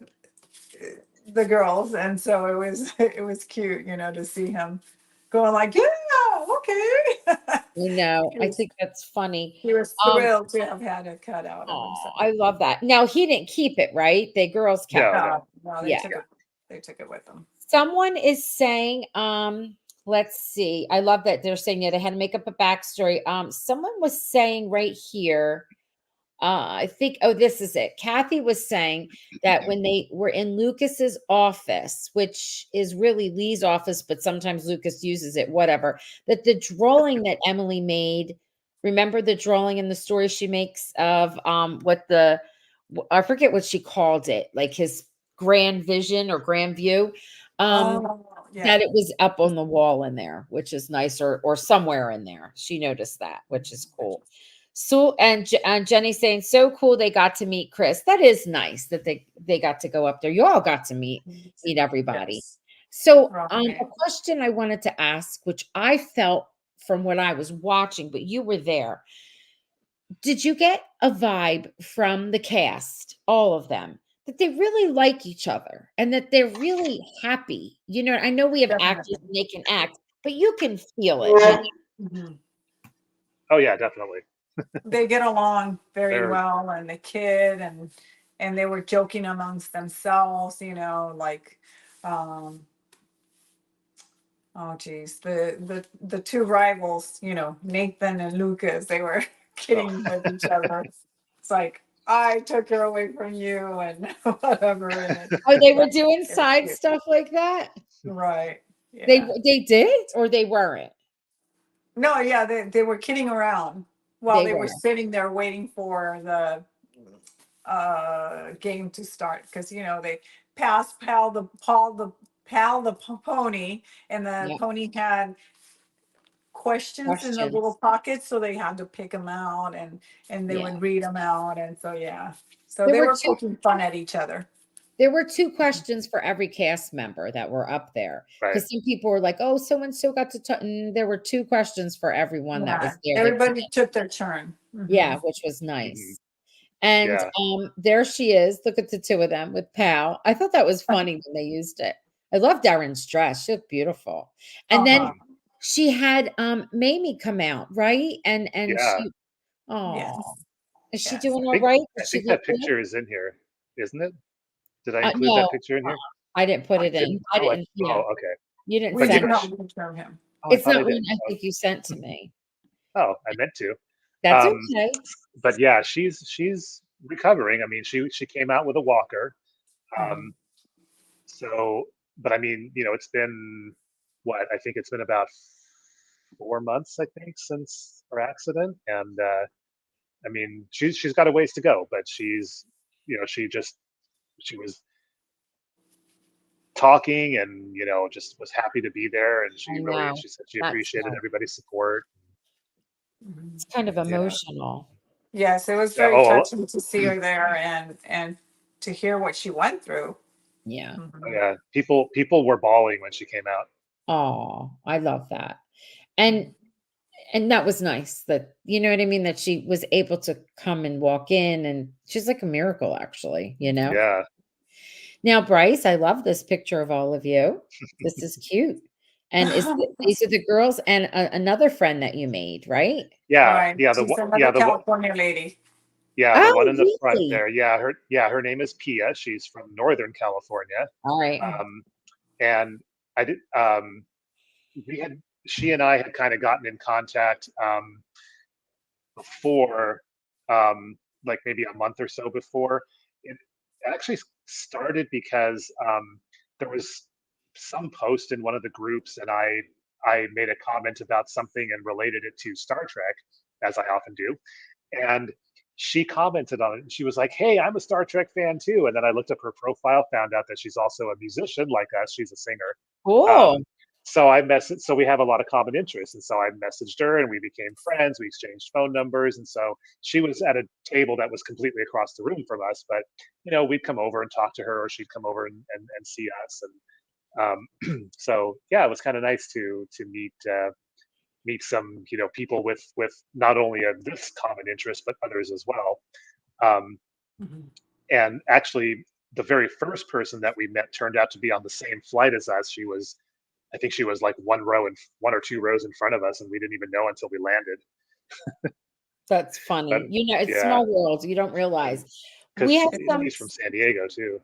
the girls, and so it was cute, you know, to see him going like, yeah, okay. you know, he I was think that's funny. he was Um, thrilled to have had a cutout of oh, himself. I love that. Now he didn't keep it, right? The girls kept No, it. no. No, they Yeah. took it. They took it with them. Someone is saying, let's see. I love that they're saying that they had to make up a backstory. Someone was saying right here, I think, oh, this is it. Kathy was saying that when they were in Lucas's office, which is really Lee's office, but sometimes Lucas uses it, whatever, that the drawing that Emily made, remember the drawing in the story she makes of I forget what she called it, like his grand vision or grand view. Um, Oh, yeah. that it was up on the wall in there, which is nice, or somewhere in there. She noticed that, which is cool. So and Jenny's saying so cool they got to meet Chris. That is nice that they got to go up there. You all got to meet everybody. Yes. So Right. a question I wanted to ask, which I felt from what I was watching, but you were there. Did you get a vibe from the cast, all of them, that they really like each other and that they're really happy? You know, I know we have actors Definitely. and they can act, but you can feel it. You know? Mhm. Oh yeah, definitely. They get along very They're well, and the kid, and they were joking amongst themselves, you know, like, um oh geez, the two rivals, you know, Nathan and Lucas, they were oh, kidding with each other. It's like, I took her away from you and whatever, and Oh, they were yeah, doing it was side cute. stuff like that? Right. They Yeah. they did or they weren't? No, yeah, they were kidding around while They they were were. sitting there waiting for the game to start, because you know they passed Pal the pony, and the Yeah, pony had questions in the little questions. pockets, so they had to pick them out, and they Yeah. would read them out, and so yeah, so There they were were 2 poking fun at each other. There were 2 questions for every cast member that were up there, Right. because some people were like, "Oh, so and so got to talk," and there were 2 questions for everyone that was Yeah, there. They everybody took their turn. Yeah, Mhm. which was Hmm. nice. And, Yeah. there she is, look at the 2 of them with Pal. I thought that was funny when they used it. I love Darren's dress, she looked beautiful. And then Uh-huh. Mhm. she had, Mamie come out, right? And Yeah. she Oh, Yes. is she Yes. doing I all think right? I Does she think look that good? picture is in here, isn't it? Did I include No, that picture in here? I didn't put I it in. didn't. I Oh, didn't yeah, okay. you didn't We But do send yeah, it. have a picture of him. I It's thought not I did. one I think you sent to me. Oh, I meant to. That's Um, okay. but yeah, she's recovering. I mean, she came out with a walker. Mhm. Um, so, but I mean, it's been what? I think it's been about 4 months, I think, since her accident, and I mean, she's got a ways to go, but she was talking and just was happy to be there, and I know. she said she That's appreciated nice. everybody's support. Mhm. It's kind of Yeah. emotional. Yes, it was Yeah. very Oh, touching to see her there and to hear what she went through. Yeah. Mhm. yeah. People were bawling when she came out. Oh, I love that. And that was nice that, you know what I mean, that she was able to come and walk in, and she's like a miracle actually, you know? Yeah. Now, Bryce, I love this picture of all of you. This is cute. And these are the girls and another friend that you made, right? Yeah. Right. Yeah. She's another The one. California lady. Yeah, the one Oh, in the front really? there. Her name is Pia. She's from Northern California. All right. Mhm. Um, and I did. We had She and I had kind of gotten in contact before, like maybe a month or so before. It actually started because there was some post in one of the groups, and I made a comment about something and related it to Star Trek, as I often do. And she commented on it, and she was like, "Hey, I'm a Star Trek fan too." And then I looked up her profile, found out that she's also a musician like us. She's a singer. Cool. Um, so we have a lot of common interests, and so I messaged her, and we became friends. We exchanged phone numbers, and so she was at a table that was completely across the room from us. But we'd come over and talk to her, or she'd come over and see us, and so yeah, it was kind of nice to meet some people with not only this common interest but others as well. Um, Mhm. and actually, the very first person that we met turned out to be on the same flight as us. I think she was like one or two rows in front of us, and we didn't even know until we landed. That's But funny. You know, it's yeah, small world. You don't realize. We because have some she's from San Diego too.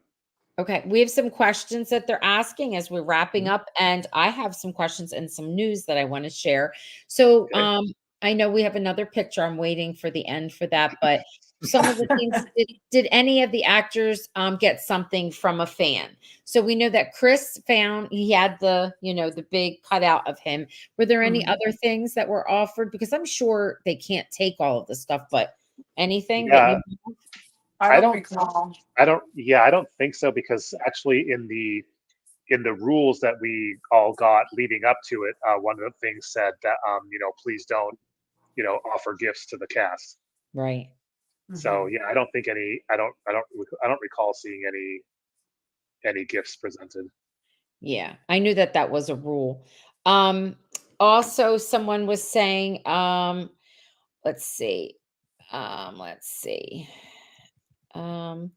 Okay, we have some questions that they're asking as we're wrapping Mhm. up, and I have some questions and some news that I want to share. So, Okay. I know we have another picture. I'm waiting for the end for that, but some of the things, did any of the actors get something from a fan? So we know that Chris found he had the big cutout of him. Were there any Mhm. other things that were offered? Because I'm sure they can't take all of the stuff, but anything that Yeah, you I I don't don't. recall. I don't. Yeah, I don't think so, because actually in the rules that we all got leading up to it, one of the things said that please don't offer gifts to the cast. right? So Mhm. yeah, I don't think any. I don't recall seeing any gifts presented. Yeah, I knew that that was a rule. Um, Also, someone was saying, let's see, let's see. Um,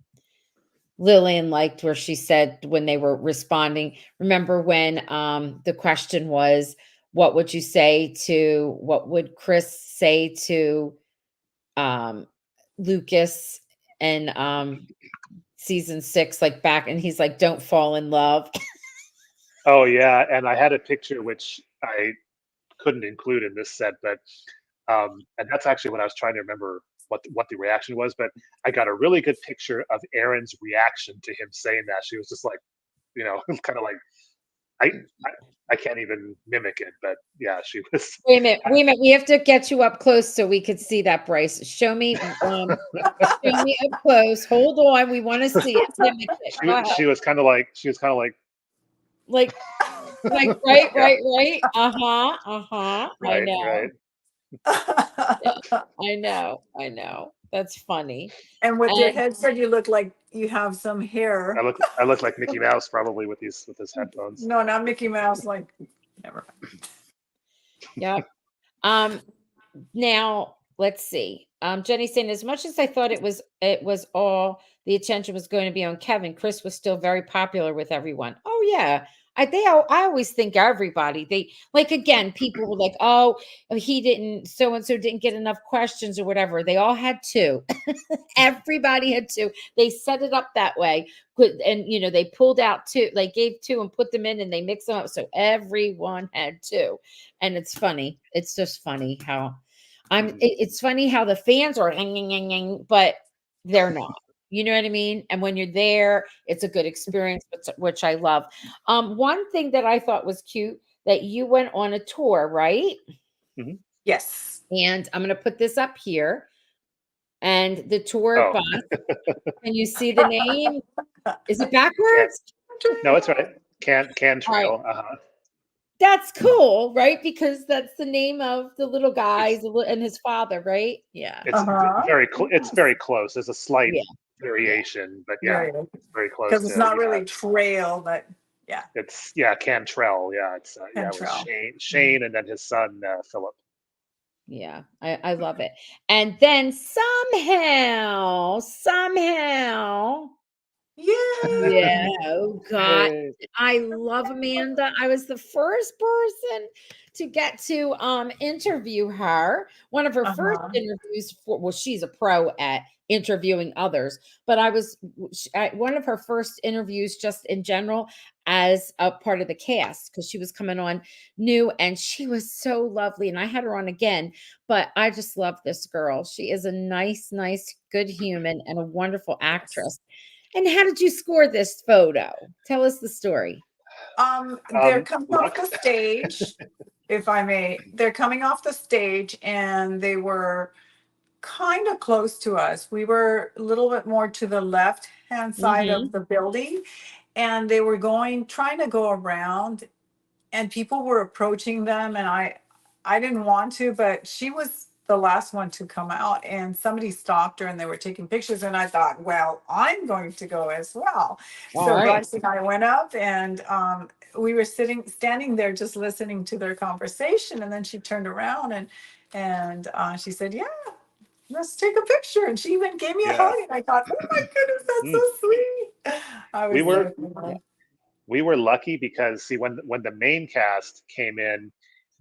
Lillian liked where she said when they were responding. Remember when the question was, what would Chris say to um Lucas and season 6, like back, and he's like, don't fall in love. Oh yeah, and I had a picture which I couldn't include in this set, but and that's actually when I was trying to remember what the reaction was. But I got a really good picture of Erin's reaction to him saying that. She was just like, kind of like I, I I can't even mimic it, but yeah, she was. Wait a minute, wait a minute. We have to get you up close so we could see that, Bryce. Show me up close. Hold on, we want to see it. Mimic it. Go ahead. She was kind of like, Like, right, yeah, right, right. Uh-huh, uh-huh. I right, right. know. I know. I know. That's funny. And with your And headset, you look like you have some hair. I look like Mickey Mouse probably with his headphones. No, not Mickey Mouse. Like, never mind. yep. Now let's see. Jenny saying, as much as I thought it was all the attention was going to be on Kevin, Chris was still very popular with everyone. Oh yeah. I always think everybody, they like, again, people were like, oh, he didn't, so and so didn't get enough questions or whatever. They all had two. Everybody had two. They set it up that way. And they pulled out two, like gave two and put them in and they mixed them up. So everyone had two. And it's funny. It's just funny how it's funny how the fans are hanging, but they're not. You know what I mean? And when you're there, it's a good experience, which I love. One thing that I thought was cute, that you went on a tour, right? Mm-hmm. Yes. And I'm going to put this up here. And the tour bus. Can you see the name? Is it backwards? No, it's right. Can Trail. Right. That's cool, right? Because that's the name of the little guys and his father, right? Yeah. It's it's very close. There's a slight variation, but Right. it's very close. Because it's not really trail, but yeah. It's Cantrell. Yeah, it's with Shane and then his son Philip. Yeah, I love it. And then somehow, yeah, oh God, I love Amanda. I was the first person to get to interview her. One of her first interviews she's a pro at interviewing others, but I was one of her first interviews just in general as a part of the cast, because she was coming on new and she was so lovely, and I had her on again. But I just love this girl. She is a nice, good human and a wonderful actress. And how did you score this photo? Tell us the story. They're coming off the stage, if I may. They're coming off the stage and they were kind of close to us. We were a little bit more to the left-hand side of the building, and they were trying to go around, and people were approaching them, and I didn't want to, but she was the last one to come out, and somebody stopped her and they were taking pictures, and I thought, well, I'm going to go as well. So Bryce and I went up, and we were standing there just listening to their conversation, and then she turned around and she said, yeah, let's take a picture. And she even gave me a hug, and I thought, oh my goodness, that's so sweet. I was we were lucky because when the main cast came in,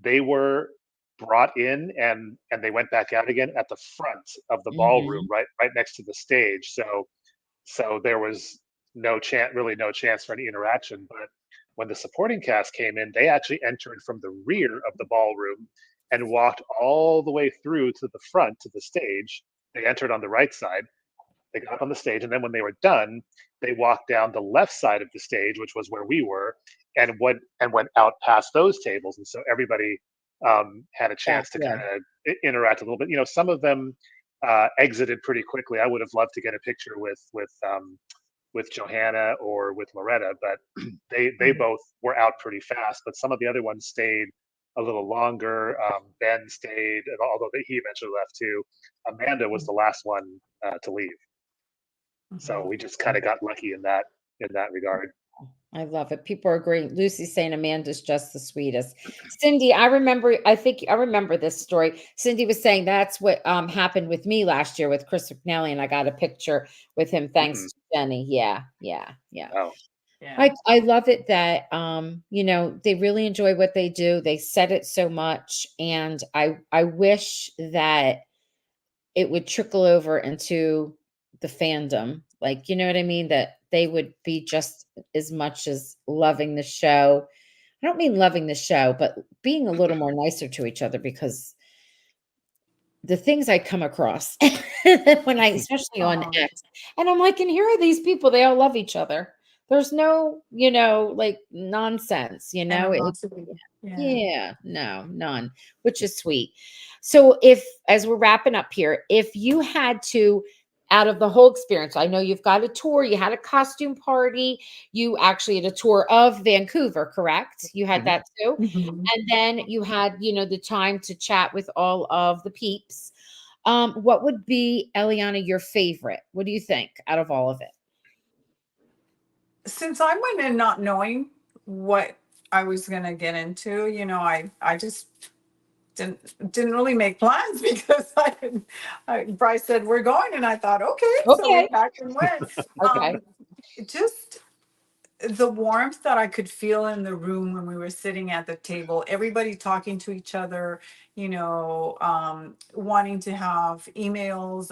they were brought in and they went back out again at the front of the ballroom, right next to the stage. So there was no chance for any interaction. But when the supporting cast came in, they actually entered from the rear of the ballroom and walked all the way through to the front to the stage. They entered on the right side. They got up on the stage, and then when they were done, they walked down the left side of the stage, which was where we were, and went out past those tables. And so everybody had a chance to kind of interact a little bit. Some of them exited pretty quickly. I would have loved to get a picture with Johanna or with Loretta, but they both were out pretty fast. But some of the other ones stayed a little longer. Ben stayed, although he eventually left too. Amanda was the last one to leave. So we just kind of got lucky in that regard. I love it. People are agreeing. Lucy's saying Amanda's just the sweetest. Cindy, I remember this story. Cindy was saying that's what happened with me last year with Chris McNally, and I got a picture with him thanks to Jenny. Yeah. Oh. Yeah. I love it that they really enjoy what they do. They said it so much, and I wish that it would trickle over into the fandom. Like, you know what I mean? That they would be just as much as loving the show. I don't mean loving the show, but being a little more nicer to each other, because the things I come across when especially on X, and I'm like, and here are these people, they all love each other. There's no, like nonsense, no, none, which is sweet. So as we're wrapping up here, if you had to out of the whole experience? I know you've got a tour, you had a costume party, you actually had a tour of Vancouver, correct? You had Mhm. that too. Mhm. And then you had, the time to chat with all of the peeps. What would be, Eliana, your favorite? What do you think out of all of it? Since I went in not knowing what I was gonna get into, I just didn't really make plans because Bryce said we're going, and I thought okay, so we Okay. packed and went. Okay. Just the warmth that I could feel in the room when we were sitting at the table, everybody talking to each other, wanting to have emails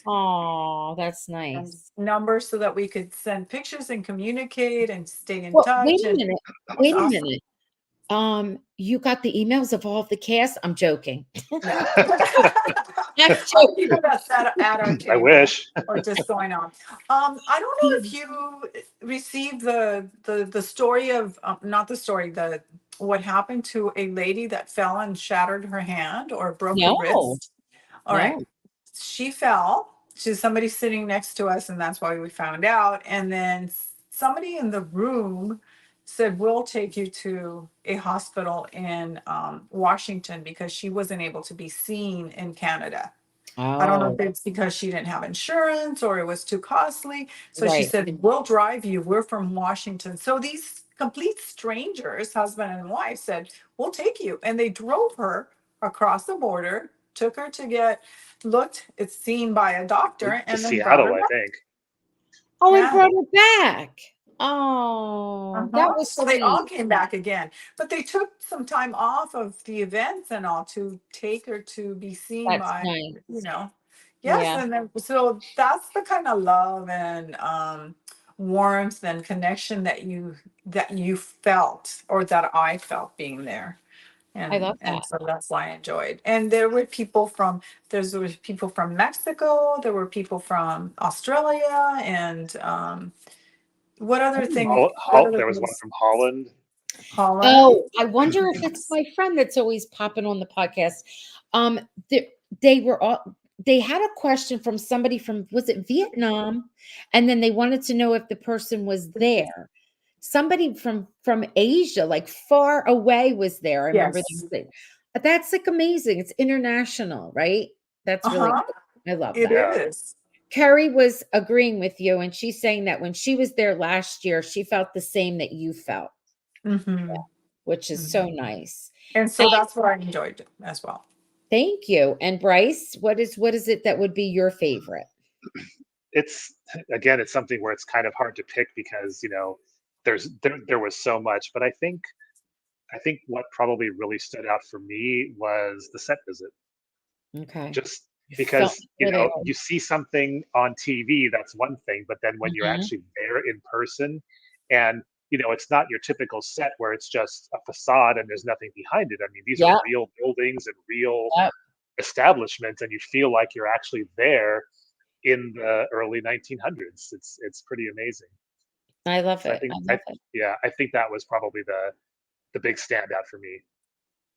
Oh, that's and nice. numbers so that we could send pictures and communicate and stay in Well, wait touch. a And minute. that was Wait a awesome. minute. You got the emails of all of the cast? I'm joking. Yeah. I'm Of people joking. that sat at our I table wish. or just going on. I don't know if you received the story of not the story, the what happened to a lady that fell and shattered her hand or broke her No, wrist. All right. no. She fell to somebody sitting next to us, and that's why we found out. And then somebody in the room said, "We'll take you to a hospital in Washington because she wasn't able to be seen in Canada." I don't know Oh, if it's because she didn't have insurance or it was too costly. So she right. said, "We'll drive you. We're from Washington." So these complete strangers, husband and wife, said, "We'll take you." And they drove her across the border, took her to get looked, it's seen by a doctor, To and then brought Seattle, her I back. think. Oh, and Yeah. brought her back. Oh, that was So they all sweet. came back again, but they took some time off of the events and all to take her to be seen That's by, you nice. know, yes. Yeah, And then, so that's the kind of love and warmth and connection that you felt or that I felt being there. I And love and that. so that's why I enjoyed. And there was people from Mexico, there were people from Australia, and what other thing? What other There was one place? from Holland. Holland. Oh, I wonder if it's Yes. my friend that's always popping on the podcast. Um, they, they were all they had a question from somebody from, was it Vietnam? And then they wanted to know if the person was there. Somebody from Asia, like far away, was there. I remember them Yes. saying. That's like amazing. It's international, right? That's really Uh-huh. good. I love It that. Yeah. is. Carrie was agreeing with you, and she's saying that when she was there last year, she felt the same that you felt, Mm-hmm. which is so Hmm. nice. And so that's what I enjoyed as well. Thank you. And Bryce, what is it that would be your favorite? It's again, it's something where it's kind of hard to pick because there was so much, but I think what probably really stood out for me was the set visit. Okay. Just You felt because where they you see something on TV, that's one thing, but then when you're are. actually there in person, and it's not your typical set where it's just a facade and there's nothing behind it. I mean, these are Yep, real buildings and real yep. establishments, and you feel like you're actually there in the early 1900s. It's pretty amazing. I love So I it. think I I love it. yeah, I think that was probably the big standout for me.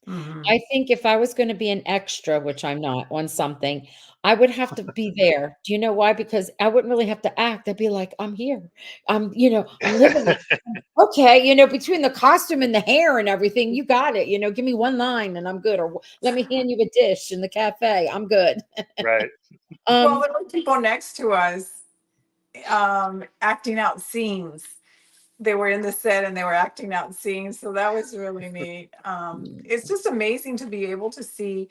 Mm-hmm. I think if I was gonna be an extra, which I'm not, on something, I would have to be there. Do you know why? Because I wouldn't really have to act. I'd be like, "I'm here. I'm living it." Okay, between the costume and the hair and everything, you got it. Give me one line and I'm good. Or let me hand you a dish in the cafe. I'm good. Right. Well, Um, there were people next to us acting out scenes. They were in the set and they were acting out scenes. So that was really neat. It's just amazing to be able to see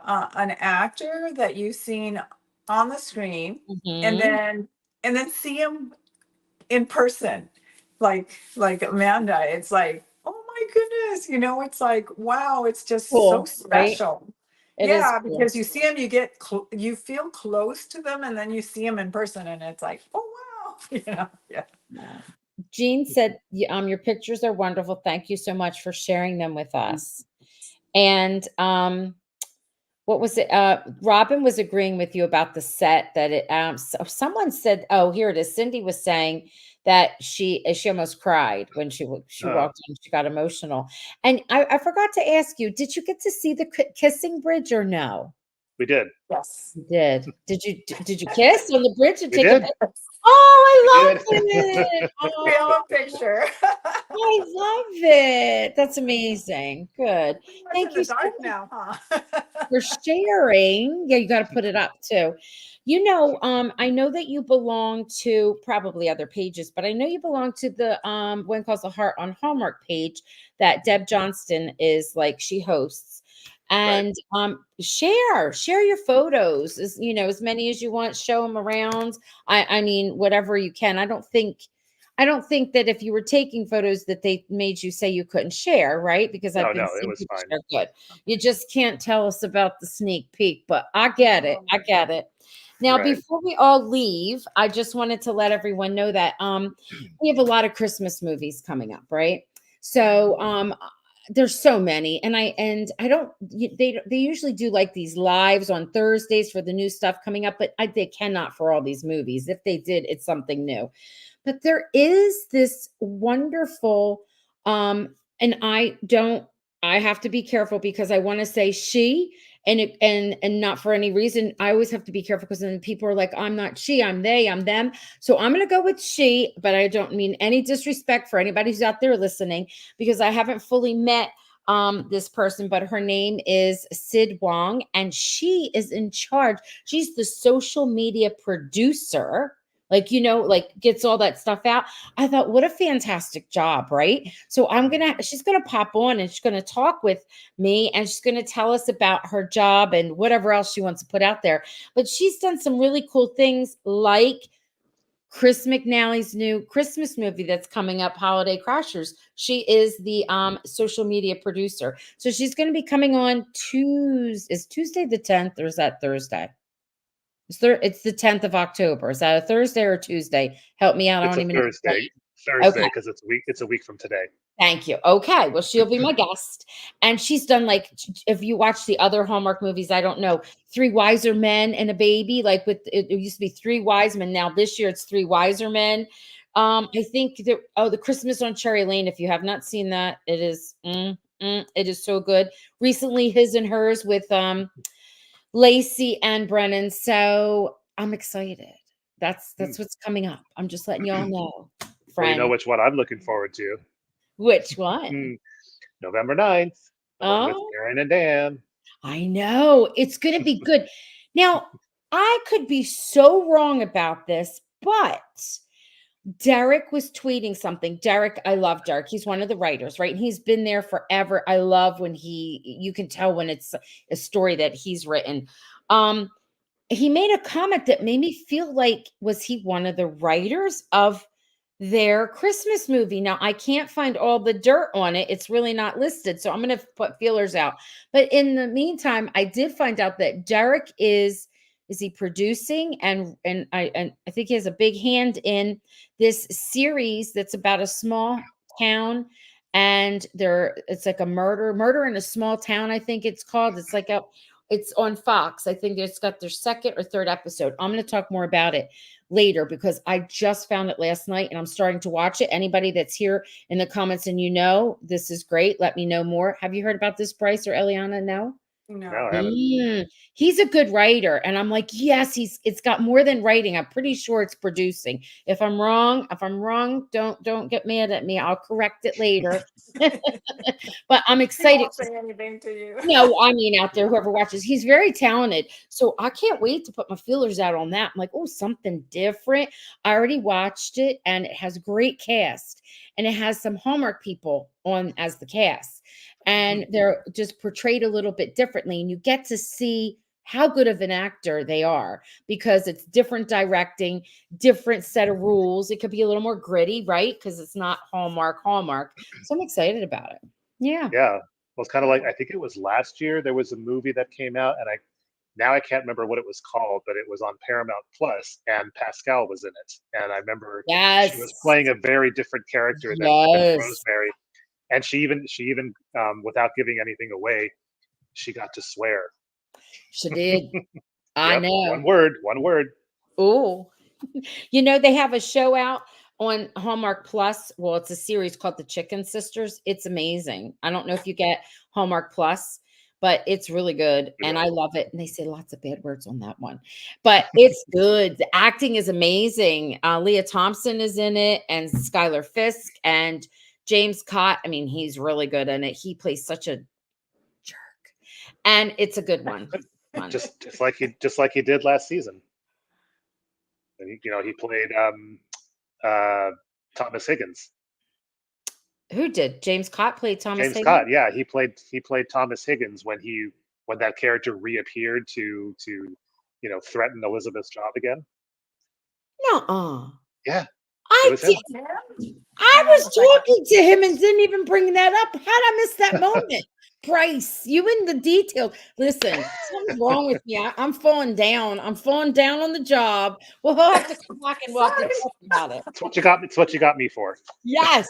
an actor that you've seen on the screen and mhm. then see him in person, like Amanda. It's like, oh my goodness, it's like, wow, it's just so Cool, right? special. It is Yeah, cool. because you see them, you feel close to them, and then you see them in person, and it's like, oh wow, yeah. Yeah. Jean said, your pictures are wonderful. Thank you so much for sharing them with us. And what was it? Robin was agreeing with you about the set that someone said, oh, here it is. Cindy was saying that she almost cried when she Oh, walked in. She got emotional. And I forgot to ask you, did you get to see the kissing bridge or no? We did. Yes. You did. Did you kiss on the bridge and We take a did. picture? Oh, I We love did. it. We Oh, have a picture. I love it. That's amazing. Good. Pretty much Thank in the you so dark much now, huh? for sharing. Yeah, you got to put it up too. I know that you belong to probably other pages, but I know you belong to the When Calls the Heart on Hallmark page that Deb Johnston is like she hosts. Right. And share your photos as many as you want, show them around. I mean, whatever you can. I don't think that if you were taking photos that they made you say you couldn't share, right? Because I've No, been no, it seeing was people fine. share good. You just can't tell us about the sneak peek, but I get it. I get it. Now, Right. before we all leave, I just wanted to let everyone know that we have a lot of Christmas movies coming up, right? So there's so many, and I don't they usually do like these lives on Thursdays for the new stuff coming up, but they cannot for all these movies. If they did, it's something new. But there is this wonderful, and I have to be careful because I want to say she, and not for any reason. I always have to be careful because then people are like, I'm not she, I'm they, I'm them. So I'm gonna go with she, but I don't mean any disrespect for anybody who's out there listening, because I haven't fully met this person, but her name is Sid Wong, and she is in charge. She's the social media producer, like gets all that stuff out. I thought, what a fantastic job, right? So she's gonna pop on and she's gonna talk with me, and she's gonna tell us about her job and whatever else she wants to put out there. But she's done some really cool things, like Chris McNally's new Christmas movie that's coming up, Holiday Crashers. She is the social media producer. So she's going to be coming on Tuesday. Is Tuesday the 10th, or is that Thursday? It's the 10th of October. Is that a Thursday or a Tuesday? Help me out. I It's don't a even know. Thursday. Thursday, Okay. because it's a week from today. Thank you. Okay. Well, she'll be my guest. And she's done, like, if you watch the other Hallmark movies, I don't know, Three Wiser Men and a Baby, like it used to be Three Wise Men. Now this year it's Three Wiser Men. I think the Christmas on Cherry Lane, if you have not seen that, it is so good. Recently, His and Hers with Lacey and Brennan. So I'm excited. That's what's coming up. I'm just letting y'all know, Well, you know friend. which one I'm looking forward to. Which one? Hmm, November 9th, the one with Oh, Aaron and Dan. I know. It's going to be good. Now, I could be so wrong about this, but Derek was tweeting something. Derek, I love Derek. He's one of the writers, right? And he's been there forever. I love when you can tell when it's a story that he's written. He made a comment that made me feel like, was he one of the writers of their Christmas movie? Now, I can't find all the dirt on it. It's really not listed. So I'm going to put feelers out. But in the meantime, I did find out that Derek is he producing, and I think he has a big hand in this series that's about a small town, and it's like a murder in a small town, I think it's called. It's on Fox. I think it's got their second or third episode. I'm going to talk more about it later because I just found it last night and I'm starting to watch it. Anybody that's here in the comments and this is great, let me know more. Have you heard about this, Bryce or Eliana? No? No, I No. haven't. He's a good writer, and I'm like, yes, it's got more than writing. I'm pretty sure it's producing. If I'm wrong, don't get mad at me. I'll correct it later. But I'm He excited. won't say anything to you. No, I mean, out there, whoever watches, he's very talented. So I can't wait to put my feelers out on that. I'm like, oh, something different. I already watched it, and it has a great cast, and it has some Hallmark people on as the cast, and they're just portrayed a little bit differently, and you get to see how good of an actor they are because it's different directing, different set of rules. It could be a little more gritty, right? Because it's not Hallmark. So I'm excited about it. Yeah. Yeah. Well, it's kind of like, I think it was last year there was a movie that came out, and I can't remember what it was called, but it was on Paramount Plus, and Pascal was in it. And I remember she was Yes. playing a very different character than Yes. Rosemary, and she even without giving anything away, she got to swear. She did. I Yep, one know. word, one word. Oh, they have a show out on Hallmark Plus. Well, it's a series called The Chicken Sisters. It's amazing. I don't know if you get Hallmark Plus, but it's really good and Yeah. I love it. And they say lots of bad words on that one, but it's good. The acting is amazing. Leah Thompson is in it, and Skylar Fisk, and James Cott. I mean, he's really good in it. He plays such a jerk, and it's a good one. Just like he did last season. And he played Thomas Higgins. Who did? James Cott played Thomas James Higgins? Cott, yeah, he played Thomas Higgins when that character reappeared to threaten Elizabeth's job again. No, Yeah, it I was him. did. I was talking to him and didn't even bring that up. How'd I miss that moment? Bryce, you in the detail. Listen, something's wrong with me. I'm falling down. I'm falling down on the job. Well, he'll have to come back and we'll have to talk about it. It's what you got. It's what you got me for. Yes.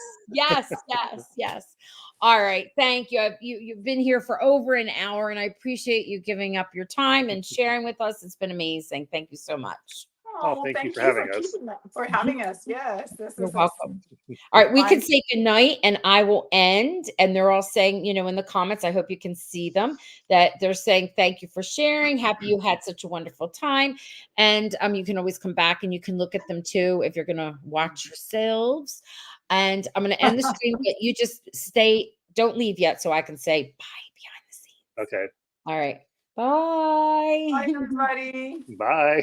All right. Thank you. You've been here for over an hour, and I appreciate you giving up your time and sharing with us. It's been amazing. Thank you so much. Oh, thank you for having us. For having us. Yes, this You're is welcome. All right, we can say goodnight, and I will end. And they're all saying, in the comments, I hope you can see them, that they're saying thank you for sharing. Happy you had such a wonderful time. And you can always come back and you can look at them too if you're gonna watch yourselves. And I'm gonna end the stream, but you just don't leave yet, so I can say bye behind the scenes. Okay. All right. Bye. Bye, everybody. Bye.